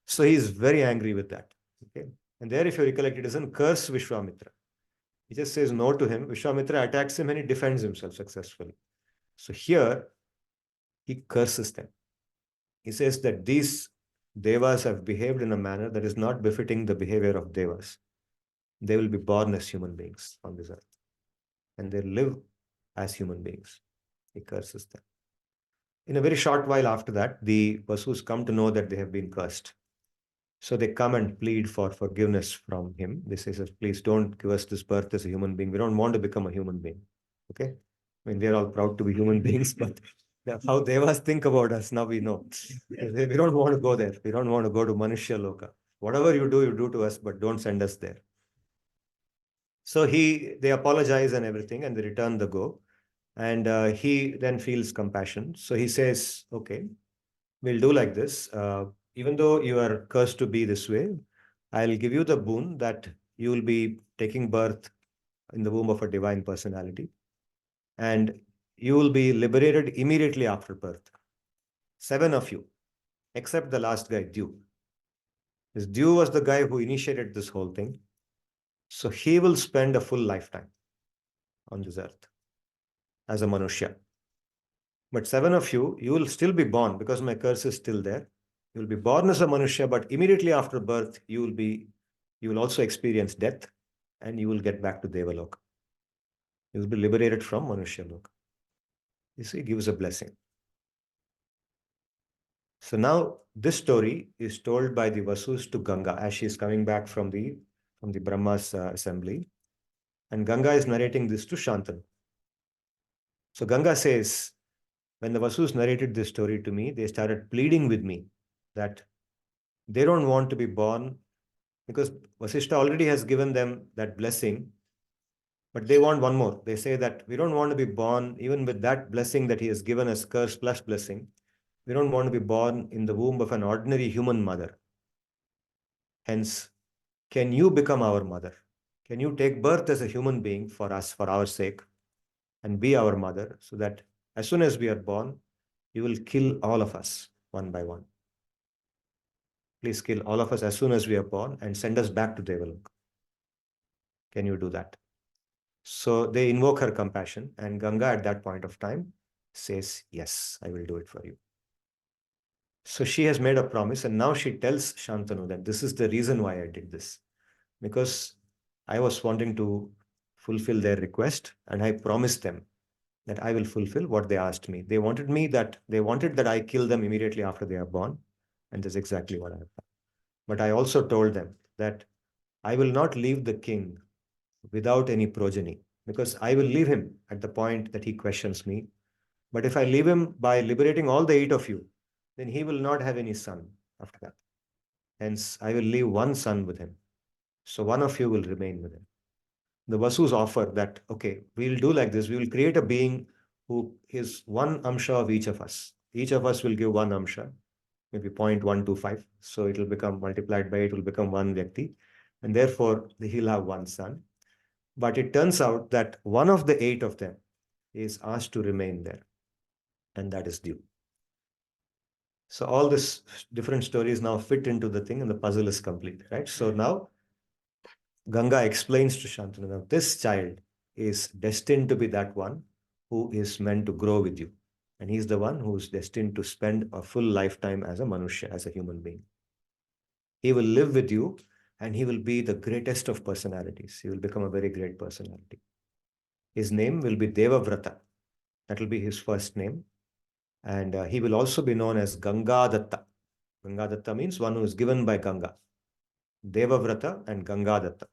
So he's very angry with that. Okay. And there, if you recollect, he doesn't curse Vishwamitra. He just says no to him. Vishwamitra attacks him and he defends himself successfully. So here, he curses them. He says that these devas have behaved in a manner that is not befitting the behavior of devas. They will be born as human beings on this earth, and they live as human beings. He curses them. In a very short while after that, the Vasus come to know that they have been cursed. So they come and plead for forgiveness from him. They say, please don't give us this birth as a human being. We don't want to become a human being. Okay? I mean, they're all proud to be human beings, but how devas think about us, now we know. We don't want to go there. We don't want to go to Manushya Loka. Whatever you do to us, but don't send us there. So they apologize and everything, and they return the go. And he then feels compassion. So he says, okay, we'll do like this. Even though you are cursed to be this way, I'll give you the boon that you will be taking birth in the womb of a divine personality. And you will be liberated immediately after birth. 7 of you, except the last guy, Dew. This Dew was the guy who initiated this whole thing. So he will spend a full lifetime on this earth as a Manushya. But 7 of you, you will still be born because my curse is still there. You will be born as a Manushya, but immediately after birth, you will also experience death, and you will get back to Devaloka. You will be liberated from Manushya Loka. You see, gives a blessing. So now this story is told by the Vasus to Ganga as she is coming back from the Brahma's assembly. And Ganga is narrating this to Shantanu. So Ganga says, when the Vasus narrated this story to me, they started pleading with me that they don't want to be born because Vasishta already has given them that blessing, but they want one more. They say that we don't want to be born even with that blessing that he has given us, curse plus blessing. We don't want to be born in the womb of an ordinary human mother. Hence, can you become our mother? Can you take birth as a human being for us, for our sake, and be our mother, so that as soon as we are born, you will kill all of us one by one. Please kill all of us as soon as we are born and send us back to Devaloka. Can you do that? So they invoke her compassion, and Ganga at that point of time says, yes, I will do it for you. So she has made a promise, and now she tells Shantanu that this is the reason why I did this. Because I was wanting to fulfill their request, and I promised them that I will fulfill what they asked me. They wanted that I kill them immediately after they are born, and that's exactly what I have done. But I also told them that I will not leave the king without any progeny, because I will leave him at the point that he questions me. But if I leave him by liberating all the 8 of you, then he will not have any son after that. Hence, I will leave one son with him. So one of you will remain with him. The Vasus offer that, okay, we'll do like this. We will create a being who is one amsha of each of us. Each of us will give one amsha, maybe 0.125. So it will become multiplied by 8, will become one Vyakti. And therefore, he'll have one son. But it turns out that one of the 8 of them is asked to remain there. And that is Dew. So all these different stories now fit into the thing, and the puzzle is complete, right? So now Ganga explains to Shantanu, now this child is destined to be that one who is meant to grow with you. And he's the one who is destined to spend a full lifetime as a Manushya, as a human being. He will live with you, and he will be the greatest of personalities. He will become a very great personality. His name will be Devavrata. That will be his first name. And he will also be known as Gangadatta. Gangadatta means one who is given by Ganga. Devavrata and Gangadatta.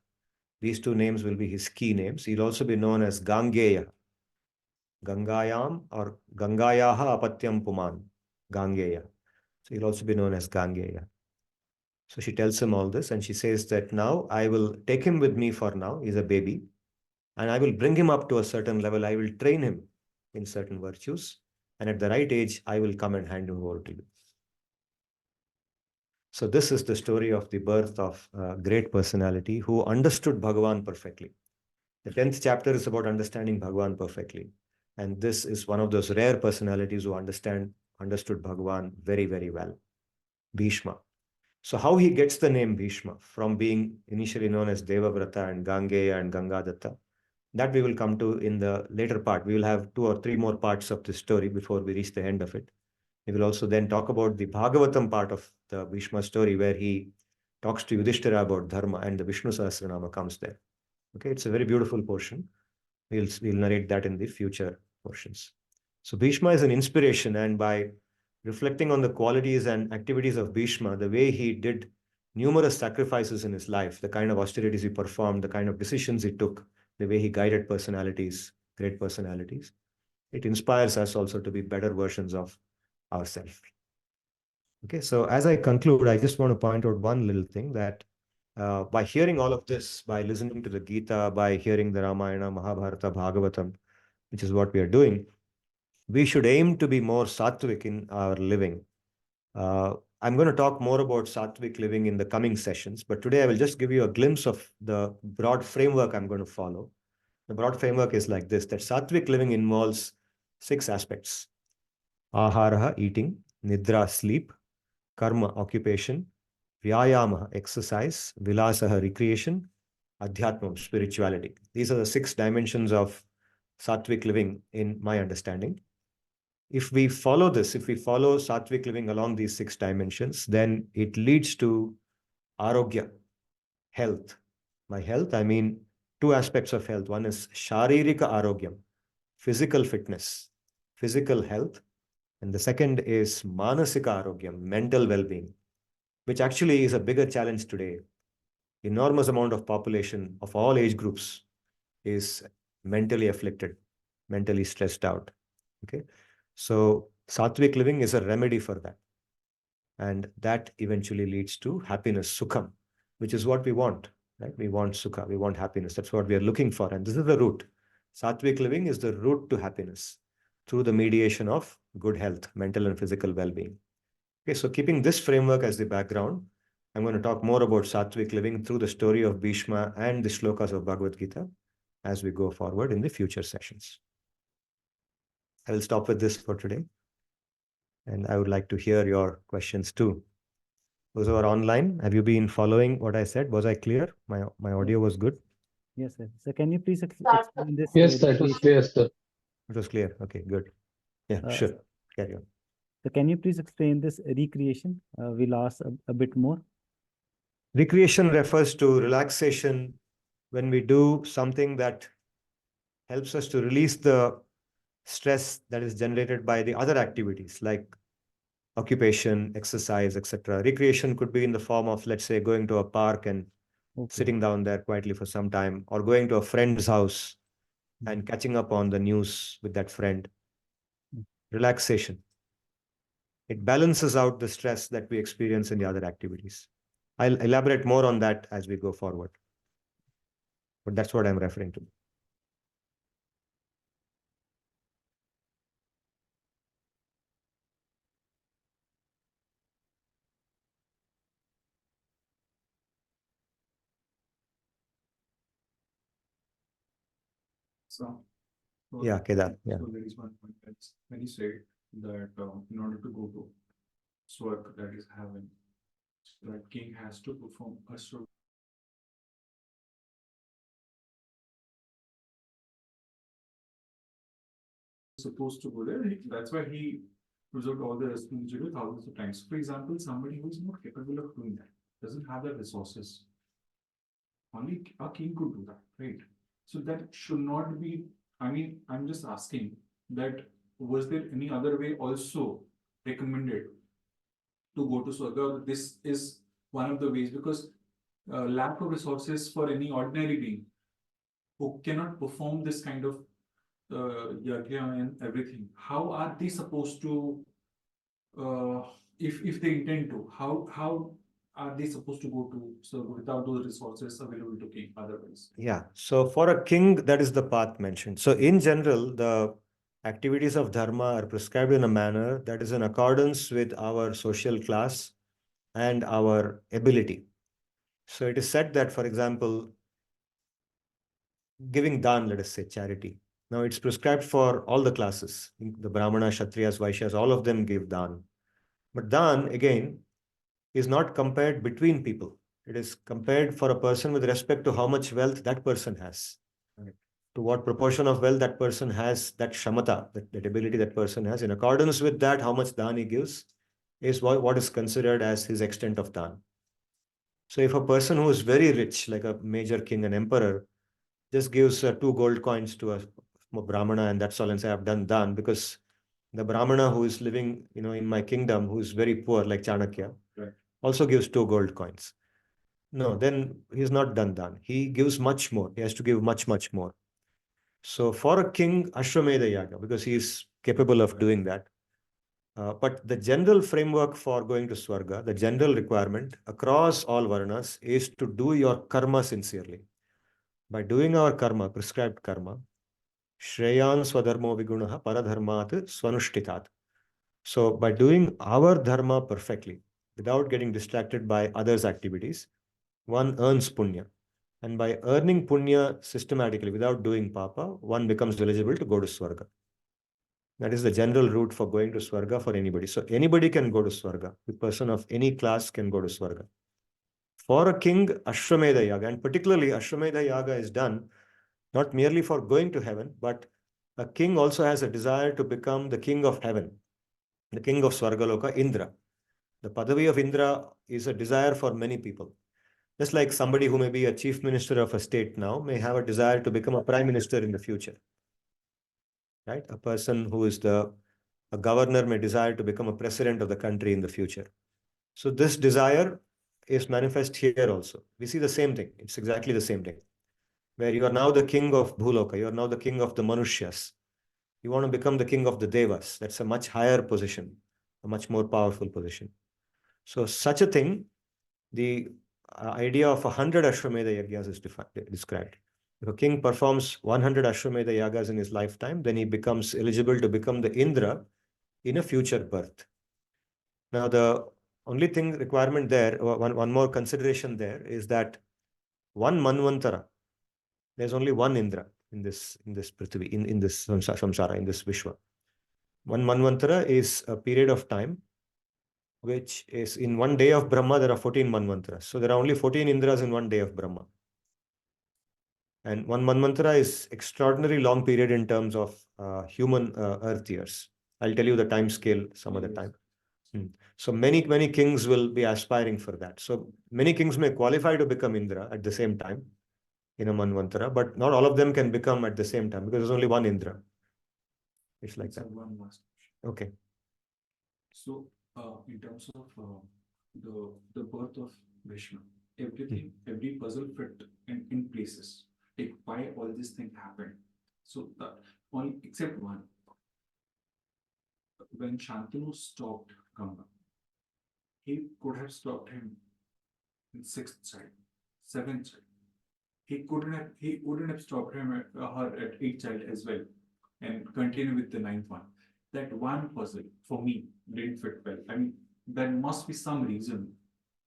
These 2 names will be his key names. He'll also be known as Gangeya. Gangayam or Gangayaha apatyam puman. Gangeya. So he'll also be known as Gangeya. So she tells him all this, and she says that now I will take him with me for now. He's a baby. And I will bring him up to a certain level. I will train him in certain virtues. And at the right age, I will come and hand him over to you. So this is the story of the birth of a great personality who understood Bhagavan perfectly. The 10th chapter is about understanding Bhagavan perfectly. And this is one of those rare personalities who understood Bhagavan very, very well. Bhishma. So how he gets the name Bhishma from being initially known as Devavrata and Gangeya and Gangadatta, that we will come to in the later part. We will have 2 or 3 more parts of this story before we reach the end of it. We will also then talk about the Bhagavatam part of the Bhishma story where he talks to Yudhishthira about dharma and the Vishnu Sahasranama comes there. Okay, it's a very beautiful portion. We'll narrate that in the future portions. So Bhishma is an inspiration, and by reflecting on the qualities and activities of Bhishma, the way he did numerous sacrifices in his life, the kind of austerities he performed, the kind of decisions he took, the way he guided personalities, great personalities, it inspires us also to be better versions of ourselves. Okay, so as I conclude, I just want to point out one little thing that by hearing all of this, by listening to the Gita, by hearing the Ramayana, Mahabharata, Bhagavatam, which is what we are doing, we should aim to be more sattvic in our living. I'm going to talk more about sattvic living in the coming sessions, but today I will just give you a glimpse of the broad framework I'm going to follow. The broad framework is like this, that sattvic living involves 6 aspects. Ahara, eating, nidra, sleep, karma, occupation, vyayama, exercise, vilasaha, recreation, adhyatmam, spirituality. These are the 6 dimensions of sattvic living in my understanding. If we follow this, if we follow sattvic living along these 6 dimensions, then it leads to arogya, health. By health, I mean 2 aspects of health. One is sharirika arogyam, physical fitness, physical health. And the second is manasika arogyam, mental well-being, which actually is a bigger challenge today. Enormous amount of population of all age groups is mentally afflicted, mentally stressed out. Okay. So sattvic living is a remedy for that. And that eventually leads to happiness, sukham, which is what we want, right? We want sukha, we want happiness. That's what we are looking for. And this is the route. Sattvic living is the route to happiness through the mediation of good health, mental and physical well-being. Okay, so keeping this framework as the background, I'm going to talk more about sattvic living through the story of Bhishma and the shlokas of Bhagavad-gita as we go forward in the future sessions. I will stop with this for today. And I would like to hear your questions too. Those who are online, have you been following what I said? Was I clear? My audio was good? Yes, sir. So can you please explain this? Yes, that was clear, sir. It was clear. Okay, good. Yeah, sure. Carry on. So can you please explain this recreation? We'll ask a bit more. Recreation refers to relaxation when we do something that helps us to release the stress that is generated by the other activities like occupation, exercise, etc. Recreation could be in the form of, let's say, going to a park and sitting down there quietly for some time, or going to a friend's house and catching up on the news with that friend. Relaxation. It balances out the stress that we experience in the other activities. I'll elaborate more on that as we go forward. But that's what I'm referring to. So, Yeah, Kedar. Yeah. So there is one point that's when he said that in order to go to Swarg, that is heaven, that king has to perform a supposed to go there. That's why he resolved all the responsibility thousands of times. For example, somebody who is not capable of doing that, doesn't have the resources. Only a king could do that, right? So that should not be. I mean, I'm just asking that was there any other way also recommended to go to Swarga? This is one of the ways, because lack of resources for any ordinary being who cannot perform this kind of yagya and everything. How are they supposed to, if they intend to, how are they supposed to go to Swarga without those resources available to king otherwise? Yeah. So for a king, that is the path mentioned. So in general, the activities of dharma are prescribed in a manner that is in accordance with our social class and our ability. So it is said that, for example, giving dan, let us say charity. Now it's prescribed for all the classes. The Brahmana, Kshatriyas, Vaishyas, all of them give dan. But dan, again, is not compared between people. It is compared for a person with respect to how much wealth that person has. Right. To what proportion of wealth that person has, that shamata, that ability that person has. In accordance with that, how much dan he gives is what is considered as his extent of dan. So if a person who is very rich, like a major king, an emperor, just gives 2 gold coins to a Brahmana and that's all, and say, I've done dan, because the Brahmana who is living, in my kingdom, who is very poor, like Chanakya, Right. also gives 2 gold coins. No, then he's not done dan. He gives much more. He has to give much, much more. So for a king, Ashwamedha Yaga, because he is capable of doing that. But the general framework for going to Swarga, the general requirement across all Varnas is to do your karma sincerely. By doing our karma, prescribed karma, Shreyan Swadharmo Vigunaha Paradharmat Swanushtitat. So by doing our dharma perfectly, without getting distracted by others' activities, one earns punya. And by earning punya systematically, without doing papa, one becomes eligible to go to Swarga. That is the general route for going to Swarga for anybody. So anybody can go to Swarga. The person of any class can go to Swarga. For a king, Ashwamedha Yaga, and particularly Ashwamedha Yaga is done not merely for going to heaven, but a king also has a desire to become the king of heaven, the king of Swargaloka, Indra. The Padavi of Indra is a desire for many people. Just like somebody who may be a chief minister of a state now may have a desire to become a prime minister in the future. Right? A person who is a governor may desire to become a president of the country in the future. So this desire is manifest here also. We see the same thing. It's exactly the same thing. Where you are now the king of Bhuloka, you are now the king of the Manushyas. You want to become the king of the devas. That's a much higher position, a much more powerful position. So such a thing, the idea of 100 Ashwamedha Yagyas is described. If a king performs 100 Ashwamedha Yagas in his lifetime, then he becomes eligible to become the Indra in a future birth. Now, the only thing requirement there, one more consideration there, is that one Manvantara, there's only one Indra in this Prithvi, in this samsara, in this Vishwa. One Manvantara is a period of time which is in one day of Brahma, there are 14 Manvantaras. So there are only 14 Indras in one day of Brahma. And one Manvantara is extraordinarily long period in terms of human earth years. I'll tell you the time scale some other time. So many kings will be aspiring for that. So many kings may qualify to become Indra at the same time in a Manvantara, but not all of them can become at the same time because there's only one Indra. It's like that. One last question. Okay. So, in terms of the birth of Vishnu, every puzzle fit in places. Like why all these things happened. So only except one. When Shantanu stopped Ganga, he could have stopped him in 6th child, 7th child. He wouldn't have stopped him her at 8th child as well, and continue with the 9th one. That one puzzle for me didn't fit well. I mean, there must be some reason.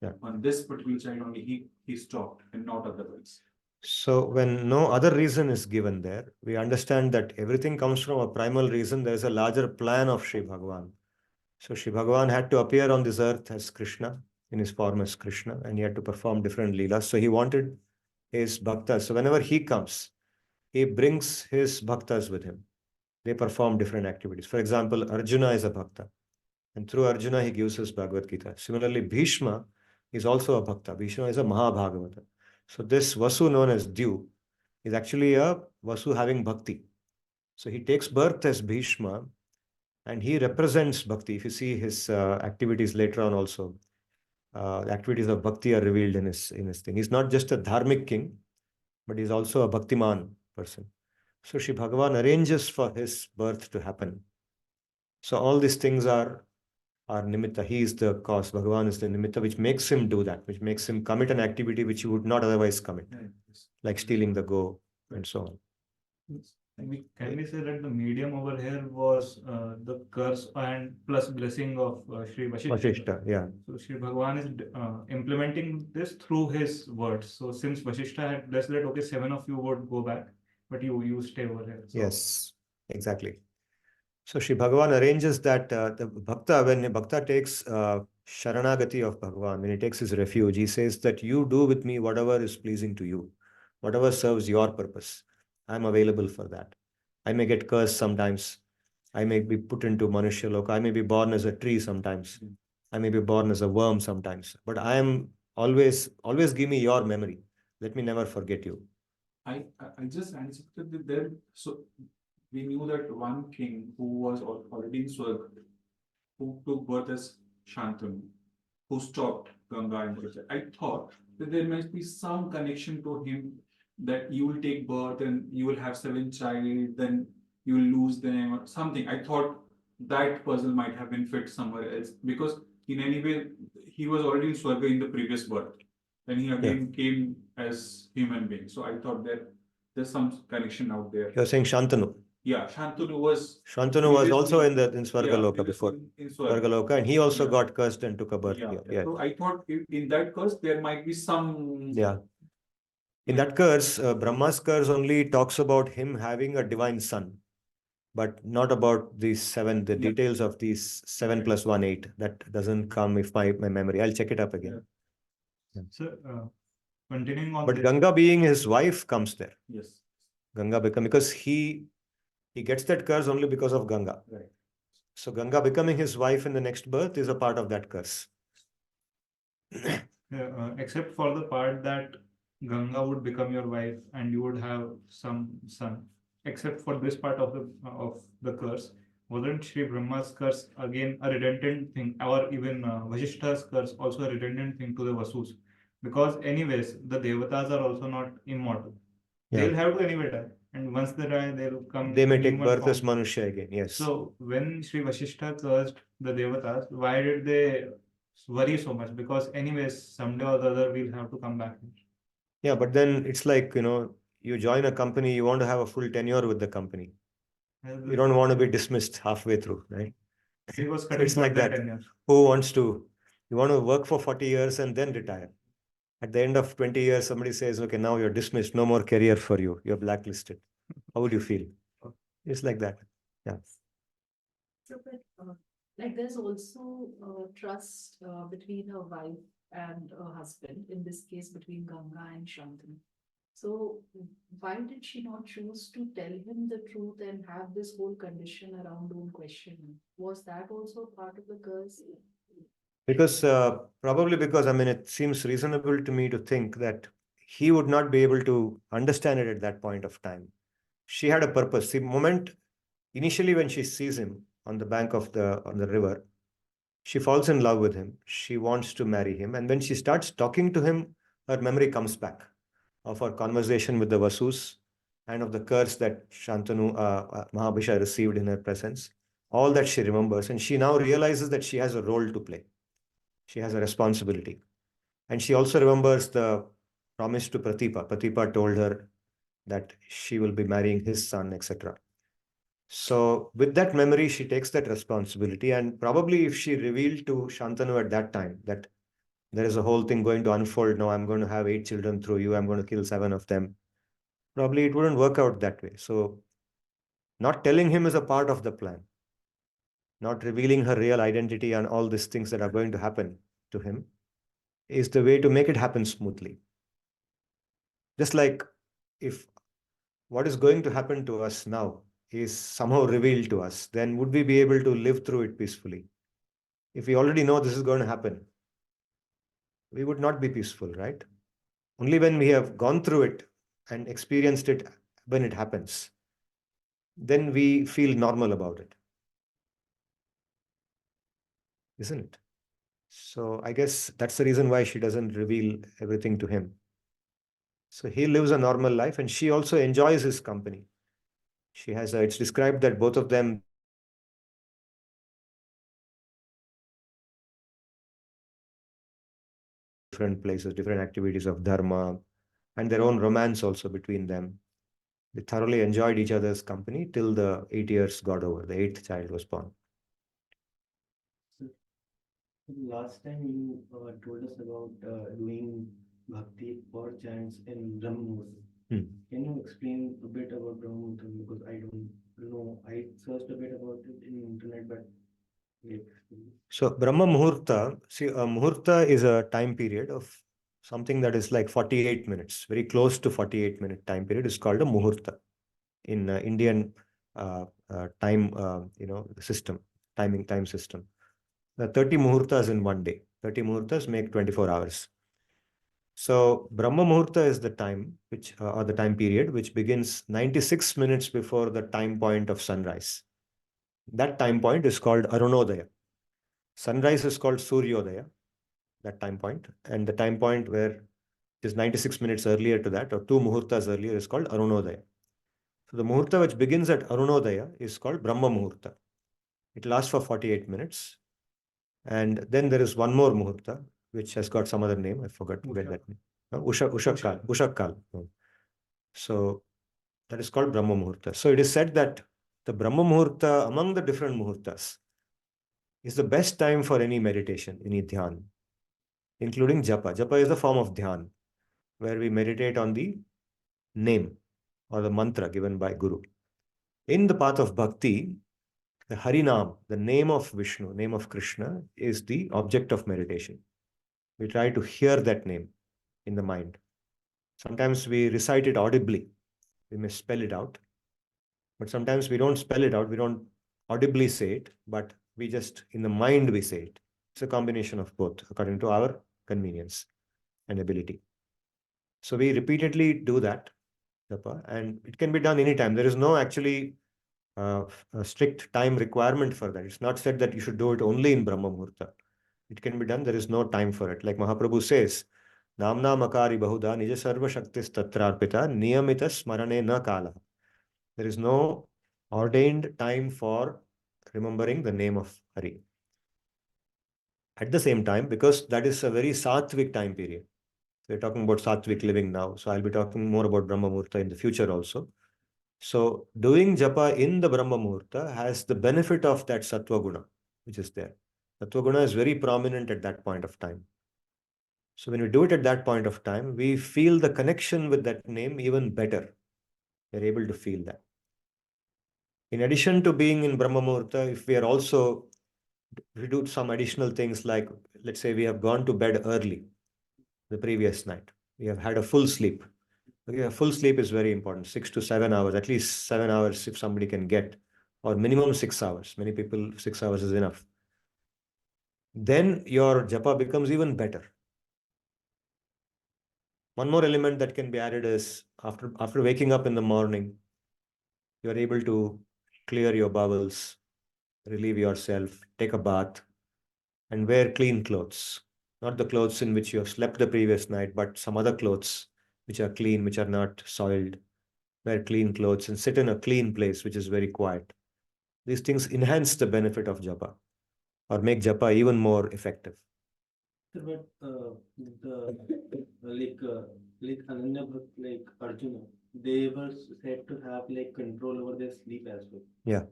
Yeah. On this particular child only he stopped and not otherwise. So when no other reason is given there, we understand that everything comes from a primal reason. There is a larger plan of Sri Bhagavan. So Sri Bhagavan had to appear on this earth as Krishna, in his form as Krishna, and he had to perform different leelas. So he wanted his bhaktas. So whenever he comes, he brings his bhaktas with him. They perform different activities. For example, Arjuna is a bhakta. And through Arjuna, he gives us Bhagavad-gita. Similarly, Bhishma is also a bhakta. Bhishma is a Mahabhagavata. So this Vasu known as Dyu is actually a Vasu having bhakti. So he takes birth as Bhishma and he represents bhakti. If you see his activities later on also, the activities of bhakti are revealed in his thing. He's not just a dharmic king, but he's also a bhaktiman person. So Shri Bhagavan arranges for his birth to happen. So all these things are nimitta. He is the cause. Bhagavan is the nimitta, which makes him do that, which makes him commit an activity which he would not otherwise commit, like stealing the go and so on. Can we say that the medium over here was the curse and plus blessing of Sri Vashishta? Vashishta, yeah. So Sri Bhagavan is implementing this through his words. So since Vashishta had blessed that, okay, 7 of you would go back, but you stay over here. So, Yes, exactly. So Shri Bhagavan arranges that the bhakta, when a bhakta takes Sharanagati of Bhagavan, when he takes his refuge, he says that you do with me whatever is pleasing to you, whatever serves your purpose. I'm available for that. I may get cursed sometimes. I may be put into Manushya Loka. I may be born as a tree sometimes. I may be born as a worm sometimes. But I am always give me your memory. Let me never forget you. I just anticipated that there, so we knew that one king who was already in Swarg, who took birth as Shantanu, who stopped Ganga and Krishna. I thought that there must be some connection to him, that you will take birth and you will have 7 child, then you will lose them or something. I thought that puzzle might have been fit somewhere else, because in any way he was already in Swarga in the previous birth. Then he again came as human being. So I thought that there's some connection out there. You're saying Shantanu. Yeah, Shantanu was also in Swargaloka before. in Swarga. Swargaloka, and he also Yeah. got cursed and took a birth Yeah. here. Yeah. So I thought in that curse there might be some. Yeah. In that curse, Brahma's curse only talks about him having a divine son, but not about these 7, the Yeah. details of these 7 plus 1, 8. That doesn't come if my memory. I'll check it up again. So continuing on But this, Ganga being his wife comes there. Yes. Ganga because he gets that curse only because of Ganga. Right. So Ganga becoming his wife in the next birth is a part of that curse. except for the part that Ganga would become your wife and you would have some son. Except for this part of the curse, wasn't Sri Brahma's curse again a redundant thing, or even Vashishta's curse also a redundant thing to the Vasus? Because anyways, the devatas are also not immortal. Yeah. They'll have to anyway die, and once they die, they'll come. They may in take human birth as form. Manusha again. Yes. So when Sri Vashishta cursed the devatas, why did they worry so much? Because anyways, someday or the other we'll have to come back. Yeah, but then it's like, you join a company, you want to have a full tenure with the company. You don't want to be dismissed halfway through, right? He was So cutting it's like short that. 10 years. Who wants to, you want to work for 40 years and then retire. At the end of 20 years, somebody says, okay, now you're dismissed, no more career for you, you're blacklisted. How would you feel? It's like that. Yeah. So, but like there's also trust between her wife and her husband, in this case between Ganga and Shantanu. So why did she not choose to tell him the truth and have this whole condition around don't question him? Was that also part of the curse? Because probably because, I mean, it seems reasonable to me to think that he would not be able to understand it at that point of time. She had a purpose. The moment, initially when she sees him on the bank of on the river, she falls in love with him. She wants to marry him. And when she starts talking to him, her memory comes back of her conversation with the Vasus and of the curse that Shantanu, Mahabhisha received in her presence. All that she remembers. And she now realizes that she has a role to play. She has a responsibility. And she also remembers the promise to Pratipa. Pratipa told her that she will be marrying his son, etc. So with that memory, she takes that responsibility. And probably if she revealed to Shantanu at that time that there is a whole thing going to unfold, now I'm going to have 8 children through you, I'm going to kill 7 of them, probably it wouldn't work out that way. So not telling him is a part of the plan. Not revealing her real identity and all these things that are going to happen to him is the way to make it happen smoothly. Just like if what is going to happen to us now is somehow revealed to us, then would we be able to live through it peacefully? If we already know this is going to happen, we would not be peaceful, right? Only when we have gone through it and experienced it when it happens, then we feel normal about it. Isn't it? So I guess that's the reason why she doesn't reveal everything to him. So he lives a normal life and she also enjoys his company. She has, it's described that both of them different places, different activities of dharma, and their own romance also between them. They thoroughly enjoyed each other's company till the 8 years got over. The 8th child was born. Last time you told us about doing bhakti or chants in Brahma Muhurta. Can you explain a bit about Brahma Muhurta? Because I don't know. I searched a bit about it in internet, but So Brahma Muhurta, see, a Muhurta is a time period of something that is like 48 minutes, very close to 48-minute time period is called a Muhurta in Indian time, system, time system. The 30 Muhurtas in one day. 30 Muhurtas make 24 hours. So Brahma Muhurta is the time or the time period which begins 96 minutes before the time point of sunrise. That time point is called Arunodaya. Sunrise is called Suryodaya, that time point. And the time point where it is 96 minutes earlier to that, or 2 Muhurtas earlier, is called Arunodaya. So the Muhurta which begins at Arunodaya is called Brahma Muhurta. It lasts for 48 minutes. And then there is one more Muhurta, which has got some other name. I forgot to get that name. Ushakal. So that is called Brahma Muhurta. So it is said that the Brahma Muhurta among the different Muhurtas is the best time for any meditation, any dhyan, including japa. Japa is a form of dhyan, where we meditate on the name or the mantra given by Guru. In the path of bhakti, the Harinam, the name of Vishnu, name of Krishna, is the object of meditation. We try to hear that name in the mind. Sometimes we recite it audibly. We may spell it out. But sometimes we don't spell it out. We don't audibly say it, but we just, in the mind, we say it. It's a combination of both, according to our convenience and ability. So we repeatedly do that, japa, and it can be done anytime. There is no actually a strict time requirement for that. It's not said that you should do it only in Brahma Muhurta. It can be done. There is no time for it. Like Mahaprabhu says, Namna makari bahuda nija sarva shaktis tatrarpita niyamita smarane na kala. There is no ordained time for remembering the name of Hari. At the same time, because that is a very sattvic time period. We're talking about sattvic living now. So I'll be talking more about Brahma Muhurta in the future also. So doing japa in the Brahma Muhurta has the benefit of that sattva guna, which is there. Sattva guna is very prominent at that point of time. So when we do it at that point of time, we feel the connection with that name even better. We're able to feel that. In addition to being in Brahma Muhurta, if we are also, we do some additional things like, let's say we have gone to bed early the previous night. We have had a full sleep. Okay, a full sleep is very important, 6 to 7 hours, at least 7 hours if somebody can get, or minimum 6 hours. Many people, 6 hours is enough. Then your japa becomes even better. One more element that can be added is after waking up in the morning, you are able to clear your bowels, relieve yourself, take a bath, and wear clean clothes. Not the clothes in which you have slept the previous night, but some other clothes which are clean, which are not soiled. Wear clean clothes and sit in a clean place, which is very quiet. These things enhance the benefit of japa or make japa even more effective. But like Ananya, like Arjuna, they were said to have like control over their sleep as well. Yeah.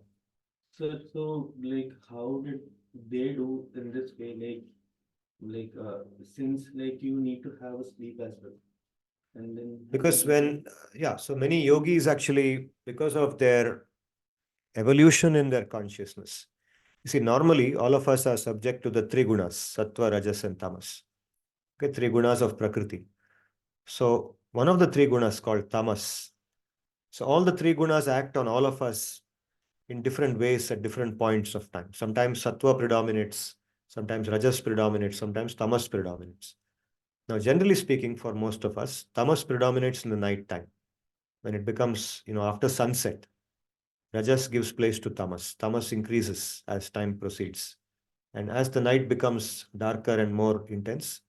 So like how did they do in this way? Since like you need to have a sleep as well. And then Because so many yogis actually, because of their evolution in their consciousness. You see, normally all of us are subject to the 3 gunas, sattva, rajas, and tamas. Okay, 3 gunas of prakriti. So one of the 3 gunas called tamas. So all the 3 gunas act on all of us in different ways at different points of time. Sometimes sattva predominates, sometimes rajas predominates, sometimes tamas predominates. Now, generally speaking, for most of us, tamas predominates in the night time. When it becomes, after sunset, rajas gives place to tamas. Tamas increases as time proceeds. And as the night becomes darker and more intense,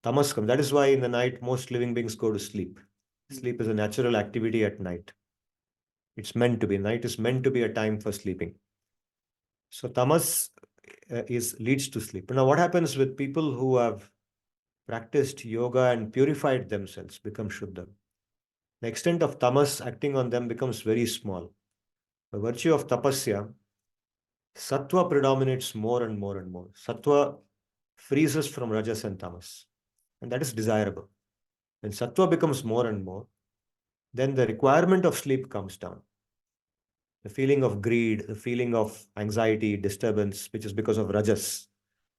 tamas comes. That is why in the night, most living beings go to sleep. Sleep is a natural activity at night. It's meant to be. Night is meant to be a time for sleeping. So tamas leads to sleep. Now, what happens with people who have practiced yoga and purified themselves, become Shuddha? the extent of tamas acting on them becomes very small. By virtue of tapasya, sattva predominates more and more and more. Sattva frees us from rajas and tamas, and that is desirable. When sattva becomes more and more, then the requirement of sleep comes down. The feeling of greed, the feeling of anxiety, disturbance, which is because of rajas.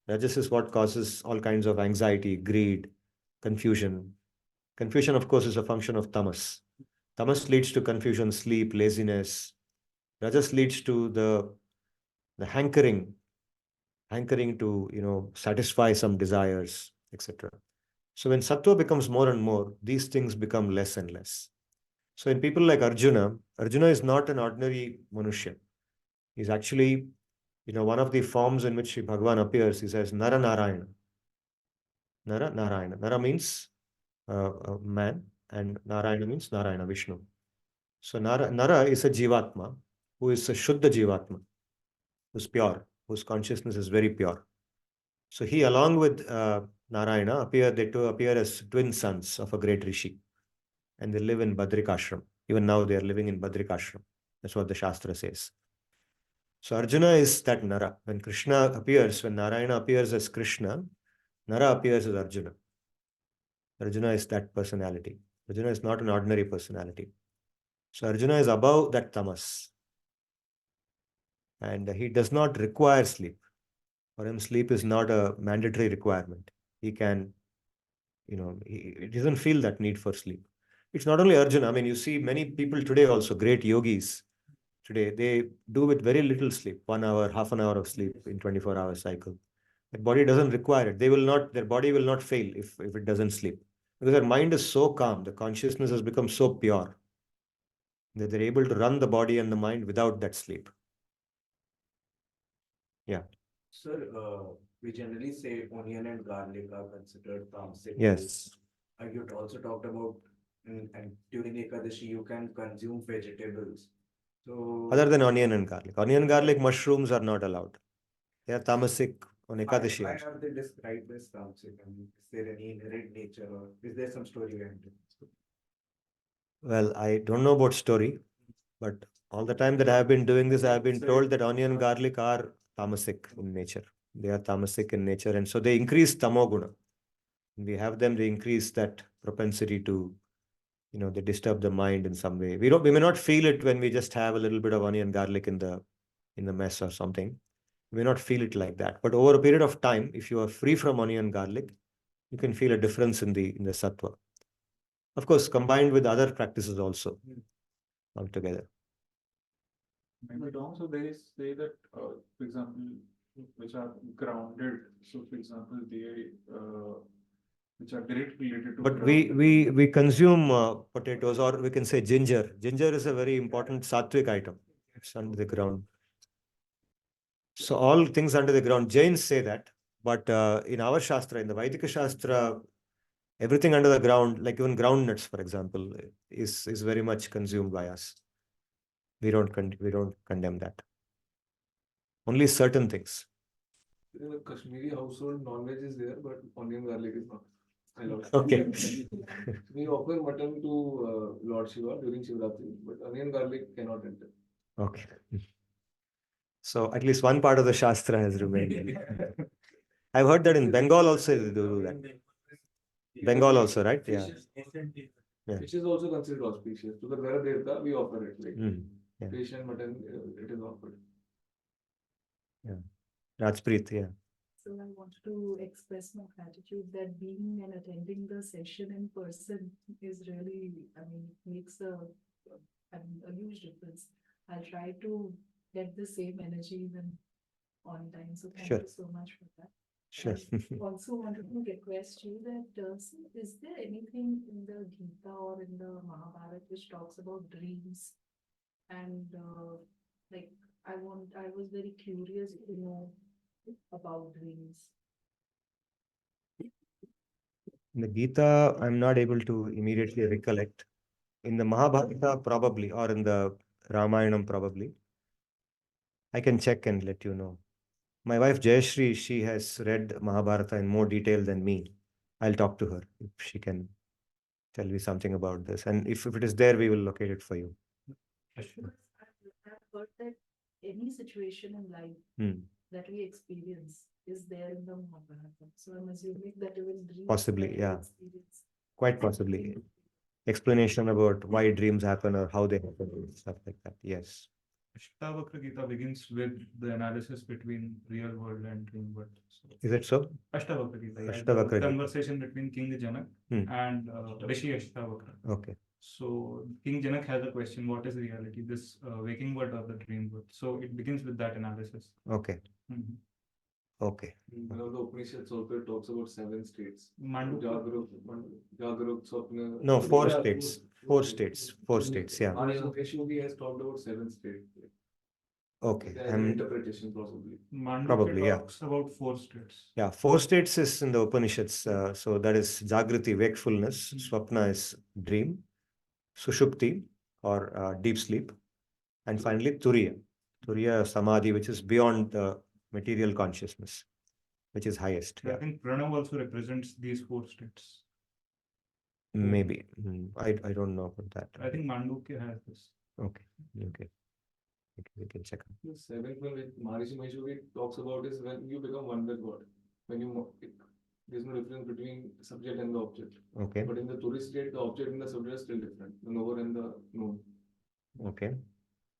Rajas is what causes all kinds of anxiety, greed, confusion. Confusion, of course, is a function of tamas. Tamas leads to confusion, sleep, laziness. Rajas leads to the hankering to, satisfy some desires, etc. So when sattva becomes more and more, these things become less and less. So in people like Arjuna, Arjuna is not an ordinary manushya. He's actually, one of the forms in which Bhagavan appears, he says Nara Narayana. Nara Narayana. Nara means man, and Narayana means Narayana, Vishnu. So Nara is a Jivatma, who is a Shuddha Jivatma, who's pure, whose consciousness is very pure. So he, along with Narayana, they two appear as twin sons of a great rishi. And they live in Badrikashram. Even now they are living in Badrikashram. That's what the Shastra says. So Arjuna is that Nara. When Krishna appears, when Narayana appears as Krishna, Nara appears as Arjuna. Arjuna is that personality. Arjuna is not an ordinary personality. So Arjuna is above that tamas. And he does not require sleep. For him, sleep is not a mandatory requirement. He can, he doesn't feel that need for sleep. It's not only Arjuna. I mean, you see many people today also, great yogis today, they do with very little sleep, 1 hour, half an hour of sleep in 24-hour cycle. Their body doesn't require it. Their body will not fail if it doesn't sleep. Because their mind is so calm, the consciousness has become so pure that they're able to run the body and the mind without that sleep. Yeah. Sir, we generally say onion and garlic are considered tamasic. Yes. You also talked about and during Ekadashi you can consume vegetables. So Other than onion and garlic, mushrooms are not allowed. They are tamasic on Ekadashi. why have they described this tamasic? I mean, is there any inherent nature or is there some story behind it? Well, I don't know about story, but all the time that I have been doing this, I have been told that onion and garlic are tamasic in nature. They are tamasic in nature, and so they increase tamoguna. We have them, they increase that propensity to, they disturb the mind in some way. We may not feel it when we just have a little bit of onion garlic in the mess or something. We may not feel it like that. But over a period of time, if you are free from onion garlic, you can feel a difference in the sattva. Of course, combined with other practices also altogether. But also they say that, for example, which are grounded. So, for example, they which are directly related to. But we consume potatoes, or we can say ginger. Ginger is a very important sattvic item. It's under the ground. So all things under the ground, Jains say that. But in our Shastra, in the Vaidika Shastra, everything under the ground, like even groundnuts, for example, is very much consumed by us. We don't condemn that. Only certain things. In a Kashmiri household, non-veg is there, but onion garlic is not allowed. Okay. We offer mutton to Lord Shiva during Shivratri, but onion garlic cannot enter. Okay. So at least one part of the Shastra has remained. I've heard that in Bengal also they do that. Bengal also, right? Yeah. Yeah. Fish is also considered auspicious. To the Gara Devta, we offer it. Like Yeah. fish and mutton, it is offered. Rajpreet, yeah. So I wanted to express my gratitude that being and attending the session in person is really, makes a huge difference. I'll try to get the same energy even on time. So thank Sure. you so much for that. Sure. I also wanted to request you that is there anything in the Gita or in the Mahabharata which talks about dreams? And I was very curious to know about dreams. In the Gita, I'm not able to immediately recollect. In the Mahabharata, probably, or in the Ramayanam, probably. I can check and let you know. My wife Jayashri, she has read Mahabharata in more detail than me. I'll talk to her if she can tell me something about this. And if it is there, we will locate it for you. Because I've heard that any situation in life Hmm. that we experience is there in the Mahabharata. So I'm assuming that even dreams Possibly, that we yeah. experience. Quite possibly. Explanation about why dreams happen or how they happen, stuff like that. Yes. Ashtavakra Gita begins with the analysis between real world and dream world. So, Is it so? Ashtavakra Gita, yeah, Ashtavakra the Gita. conversation between King Janak and Rishi Ashtavakra. Okay. So King Janak has a question: what is reality, this waking world or the dream world? So it begins with that analysis. Okay. Mhm. Okay. One of the Upanishads also talks about 7 states. Mandukya. Jagrut, Swapna. No, 4 Yeah, states. 4 states. 4 states. Yeah. Yeshwagi has talked about 7 states. Okay. As an interpretation, possibly. Mandukya Probably, yeah. talks about 4 states. Yeah, 4 states is in the Upanishads. So that is Jagriti, wakefulness. Swapna is dream. Sushupti or deep sleep. And finally, Turiya. Turiya Samadhi, which is beyond the material consciousness, which is highest. I Yeah, think Pranav also represents these 4 states. maybe. I don't know about that. I think Mandukya has this. Okay. Okay. We can check. The 7th one, which Maharishi Maheshwari talks about, is when you become one with God. When there's no difference between subject and the object. Okay. But in the tourist state, the object and the subject are still different. The knower and the known. Okay.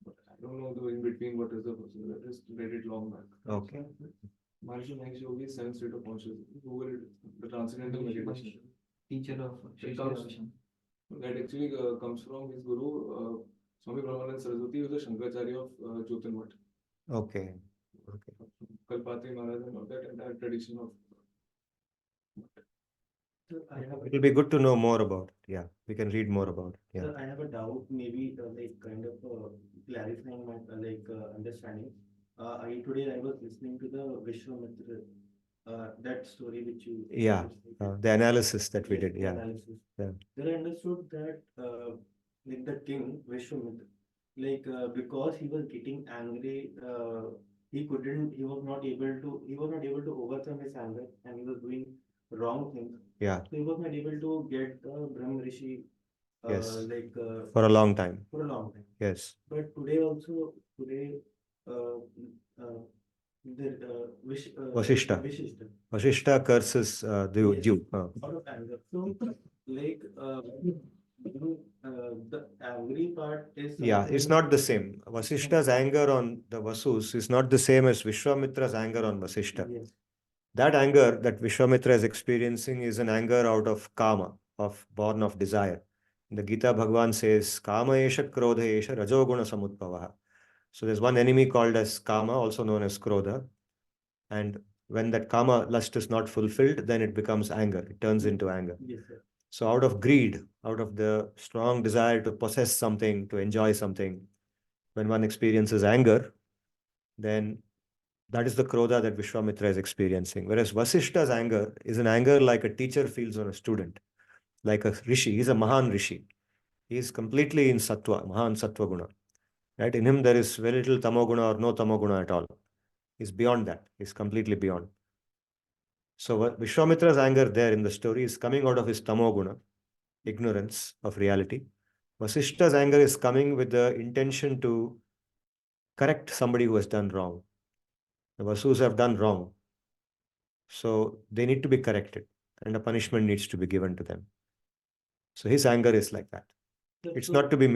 But I don't know the in between what is the process. I just read it long back. Okay. Maharishi Maheshwari, 7th state of consciousness. Google it, the transcendental meditation. Teacher of It comes, that actually comes from his guru, Swami Brahmanand Saraswati, who is the Shankaracharya of Jyotirmठ. Okay. Okay. Kalpatri Maharaj and all that entire tradition of. So I have It will be good to know more about it. Yeah, we can read more about it. Yeah. So I have a doubt, maybe like kind of clarifying my understanding. Today I was listening to the Vishwamitra, that story which you. Yeah. The analysis that we Yes, did. the Yeah. analysis. Yeah. Then I understood that like the king Vishwamitra, like because he was getting angry, he was not able to overcome his anger, and he was doing wrong things. Yeah. So he was not able to get the Brahma Rishi Yes. like For a long time. for a long time. Yes. But today also, Vasishta. Vishishta, Vasishta curses the Yes. Jew. out of anger. So, like, the angry part is. Yeah, it's something- not the same. Vasishta's anger on the Vasus is not the same as Vishwamitra's anger on Vasishta. Yes. That anger that Vishwamitra is experiencing is an anger out of kama, born of desire. In the Gita, Bhagavan says, Kama esha krodha esha rajoguna samutpavaha. So there's one enemy called as kama, also known as krodha. And when that kama lust is not fulfilled, then it becomes anger. It turns into anger. Yes, sir. So out of greed, out of the strong desire to possess something, to enjoy something, when one experiences anger, then that is the krodha that Vishwamitra is experiencing. Whereas Vasishta's anger is an anger like a teacher feels on a student, like a rishi. He's a mahan rishi. He is completely in sattva, mahan sattva guna. Right? In him, there is very little tamoguna or no tamoguna at all. He's beyond that. He's completely beyond. So what Vishwamitra's anger there in the story is coming out of his tamoguna, ignorance of reality. Vasishta's anger is coming with the intention to correct somebody who has done wrong. The Vasus have done wrong. So they need to be corrected and a punishment needs to be given to them. So his anger is like that. So- It's so- not to be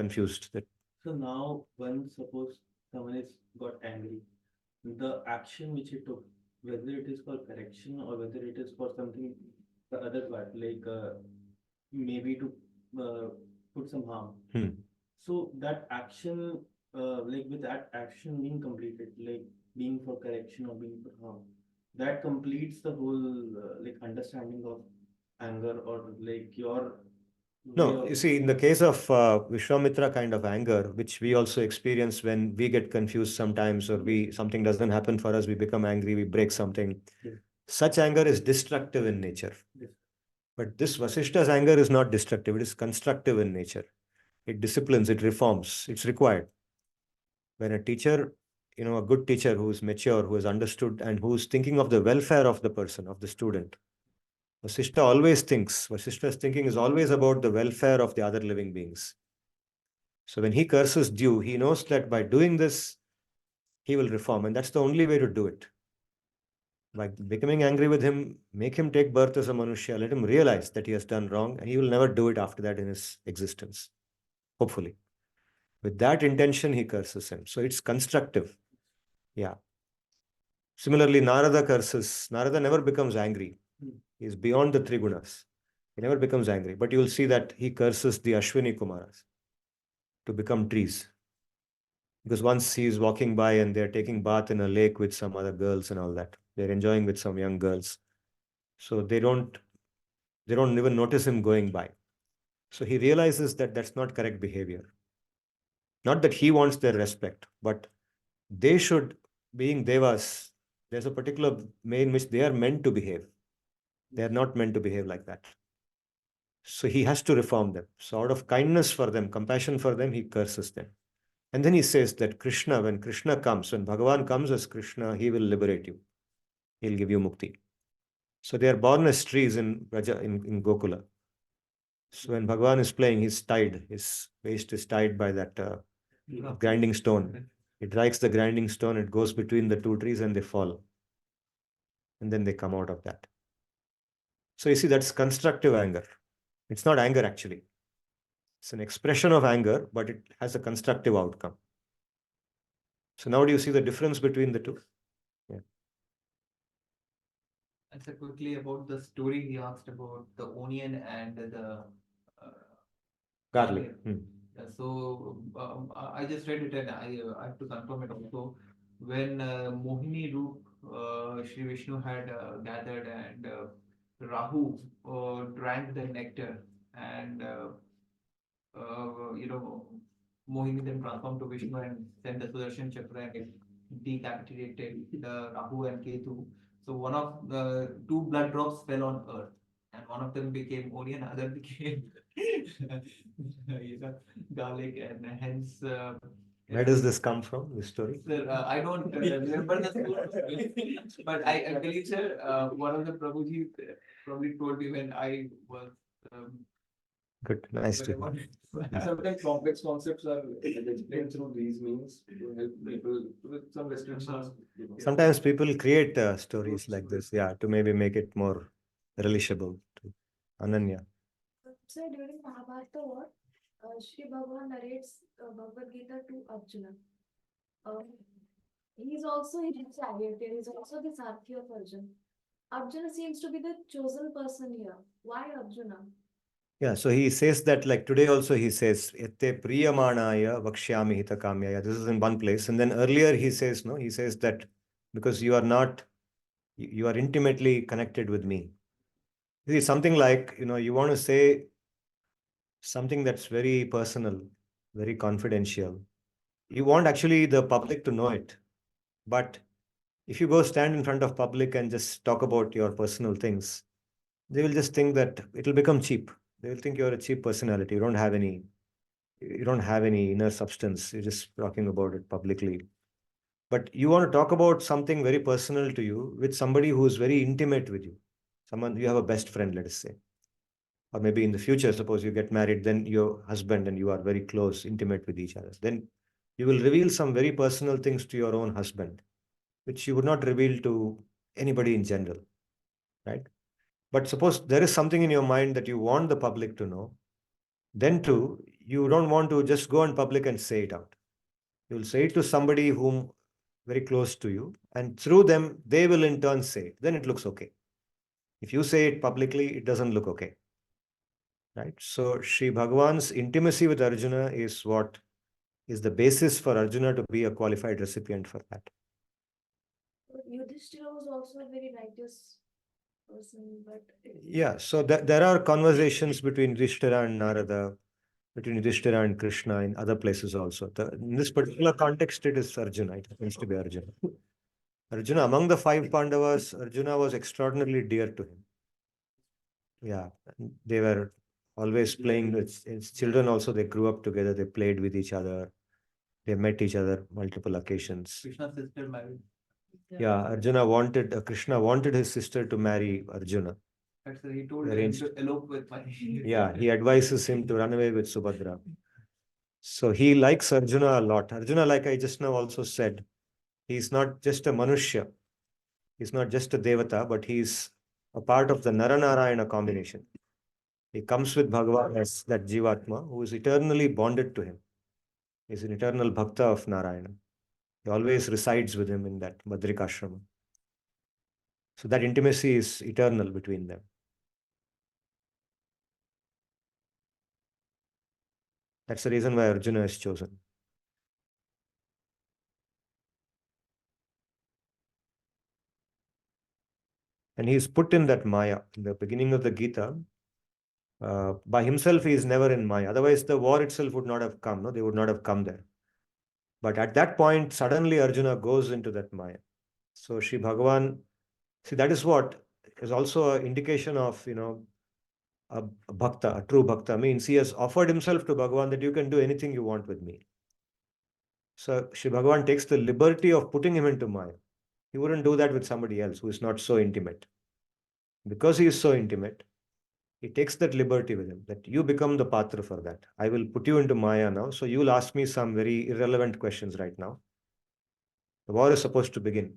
confused. That So now, when suppose someone is got angry, the action which he took, whether it is for correction or whether it is for something, the other part, like maybe to put some harm. So that action, like with that action being completed, like being for correction or being for harm, that completes the whole like understanding of anger or like your. No, you see, in the case of Vishwamitra kind of anger, which we also experience when we get confused sometimes, or something doesn't happen for us, we become angry, we break something. Yes. Such anger is destructive in nature. Yes. But this Vasishta's anger is not destructive, it is constructive in nature. It disciplines, it reforms, it's required. When a teacher, a good teacher who is mature, who has understood and who is thinking of the welfare of the person, of the student, Vasishtha always thinks, Vasishtha's thinking is always about the welfare of the other living beings. So when he curses Dew, he knows that by doing this, he will reform. And that's the only way to do it. By becoming angry with him, make him take birth as a Manushya, let him realize that he has done wrong, and he will never do it after that in his existence. Hopefully. With that intention, he curses him. So it's constructive. Yeah. Similarly, Narada curses. Narada never becomes angry. He is beyond the three gunas. He never becomes angry. But you will see that he curses the Ashwini Kumaras to become trees. Because once he is walking by and they're taking bath in a lake with some other girls and all that. They're enjoying with some young girls. So they don't even notice him going by. So he realizes that that's not correct behavior. Not that he wants their respect, but they should, being devas, there's a particular way in which they are meant to behave. They are not meant to behave like that. So he has to reform them. So out of kindness for them, compassion for them, he curses them. And then he says that Krishna, when Krishna comes, when Bhagavan comes as Krishna, he will liberate you. He'll give you mukti. So they are born as trees in Gokula. So when Bhagavan is playing, he's tied. His waist is tied by that grinding stone. It strikes the grinding stone, it goes between the two trees and they fall. And then they come out of that. So you see, that's constructive anger. It's not anger actually. It's an expression of anger, but it has a constructive outcome. So now do you see the difference between the two? Yeah. And so quickly about the story he asked about the onion and the Garlic. So I just read it and I have to confirm it also. When Mohini Roop Shri Vishnu had gathered and Rahu drank the nectar and Mohini then transformed to Vishnu and sent the Sudarshan Chakra and it decapitated the Rahu and Ketu. So one of the two blood drops fell on earth and one of them became onion, other became garlic, and hence. Where does this come from, this story? Sir, I don't remember the story, but I believe, sir, one of the Prabhuji probably told me when I was. Good, nice to when I hear. was- Sometimes complex concepts are explained through these means to help people with some restrictions. Sometimes people create stories like this, yeah, to maybe make it more relatable to Ananya. So during Mahabharata war, Shri Bhagavan narrates Bhagavad-gita to Arjuna. He's also his charioteer, he's also the Sarthi of Arjuna. Arjuna seems to be the chosen person here. Why Arjuna? Yeah, so he says that, like today also he says, Ette priyamanaya vakshyami hita kamyaya. This is in one place. And then earlier he says, no, he says that because you are not, you are intimately connected with me. See, something like, you want to say something that's very personal, very confidential. You want actually the public to know it. But if you go stand in front of public and just talk about your personal things, they will just think that it'll become cheap. They will think you're a cheap personality. You don't have any inner substance. You're just talking about it publicly. But you want to talk about something very personal to you with somebody who is very intimate with you. Someone, you have a best friend, let us say. Or maybe in the future, suppose you get married, then your husband and you are very close, intimate with each other. Then you will reveal some very personal things to your own husband, which you would not reveal to anybody in general, right? But suppose there is something in your mind that you want the public to know, then too, you don't want to just go in public and say it out. You'll say it to somebody whom very close to you, and through them, they will in turn say it. Then it looks okay. If you say it publicly, it doesn't look okay. Right? So Sri Bhagavan's intimacy with Arjuna is what is the basis for Arjuna to be a qualified recipient for that. Yudhishthira was also a very righteous person, but Yeah, so there are conversations between Yudhishthira and Narada, between Yudhishthira and Krishna in other places also. In this particular context, it is Arjuna. It happens to be Arjuna. Arjuna, among the five Pandavas, Arjuna was extraordinarily dear to him. Yeah, they were always playing with his children also. They grew up together. They played with each other. They met each other multiple occasions. Krishna's sister married. Yeah, Krishna wanted his sister to marry Arjuna. That's why he told him arranged. to elope with my. Yeah, he advises him to run away with Subhadra. So he likes Arjuna a lot. Arjuna, like I just now also said, he's not just a Manushya. He's not just a Devata, but he's a part of the Nara-Narayana combination. He comes with Bhagava as that Jivatma who is eternally bonded to him. He's an eternal Bhakta of Narayana. He always resides with him in that Badrikashrama. So that intimacy is eternal between them. That's the reason why Arjuna is chosen. And he is put in that Maya. In the beginning of the Gita, by himself he is never in Maya. Otherwise the war itself would not have come. No? They would not have come there. But at that point, suddenly Arjuna goes into that Maya. So Sri Bhagavan, see, that is what is also an indication of, a bhakta, a true bhakta. Means he has offered himself to Bhagavan that you can do anything you want with me. So Sri Bhagavan takes the liberty of putting him into Maya. He wouldn't do that with somebody else who is not so intimate. Because he is so intimate, he takes that liberty with him, that you become the patra for that. I will put you into Maya now, so you will ask me some very irrelevant questions right now. The war is supposed to begin.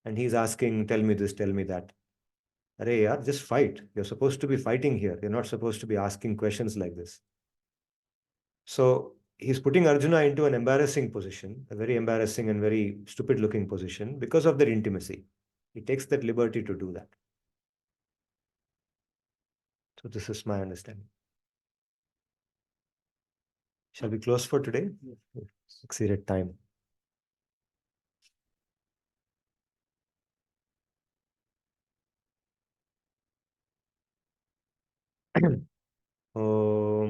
And he's asking, tell me this, tell me that. Arey yaar, just fight. You're supposed to be fighting here. You're not supposed to be asking questions like this. So he's putting Arjuna into an embarrassing position, a very embarrassing and very stupid looking position because of their intimacy. He takes that liberty to do that. So this is my understanding. Shall we close for today? Exceeded time. ॐ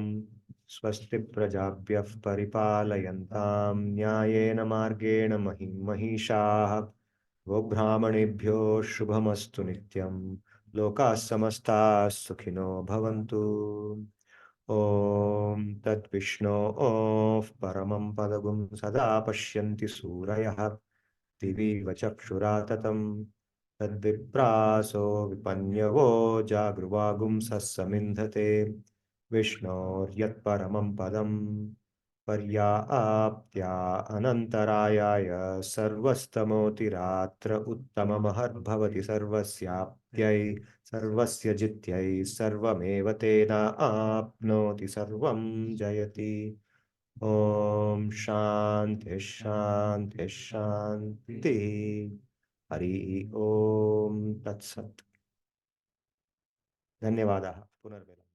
स्वस्ति प्रजाभ्यः परिपालयन्तां न्यायेन मार्गेण महिषाः गोब्राह्मणेभ्यो शुभमस्तु नित्यं लोकाः समस्ताः सुखिनो भवन्तु ॐ तद्विष्णोः परमं पदगुं सदा पश्यन्ति सूरयः दिवीव चक्षुराततं तद्विप्रासो विपन्यवो जागृवागुंसः समिन्धते विष्णोर्यत्परमं पदं पर्याप्त्या अनन्तरायाय सर्वस्तमोतिरात्र उत्तममहद्भवति सर्वस्याप्त्यै सर्वस्य जित्यै सर्वमेव तेन आप्नोति सर्वं जयति ॐ शान्ति शान्ति शान्तिः हरि ओम तत्सत् धन्यवादाः पुनर्मिलामः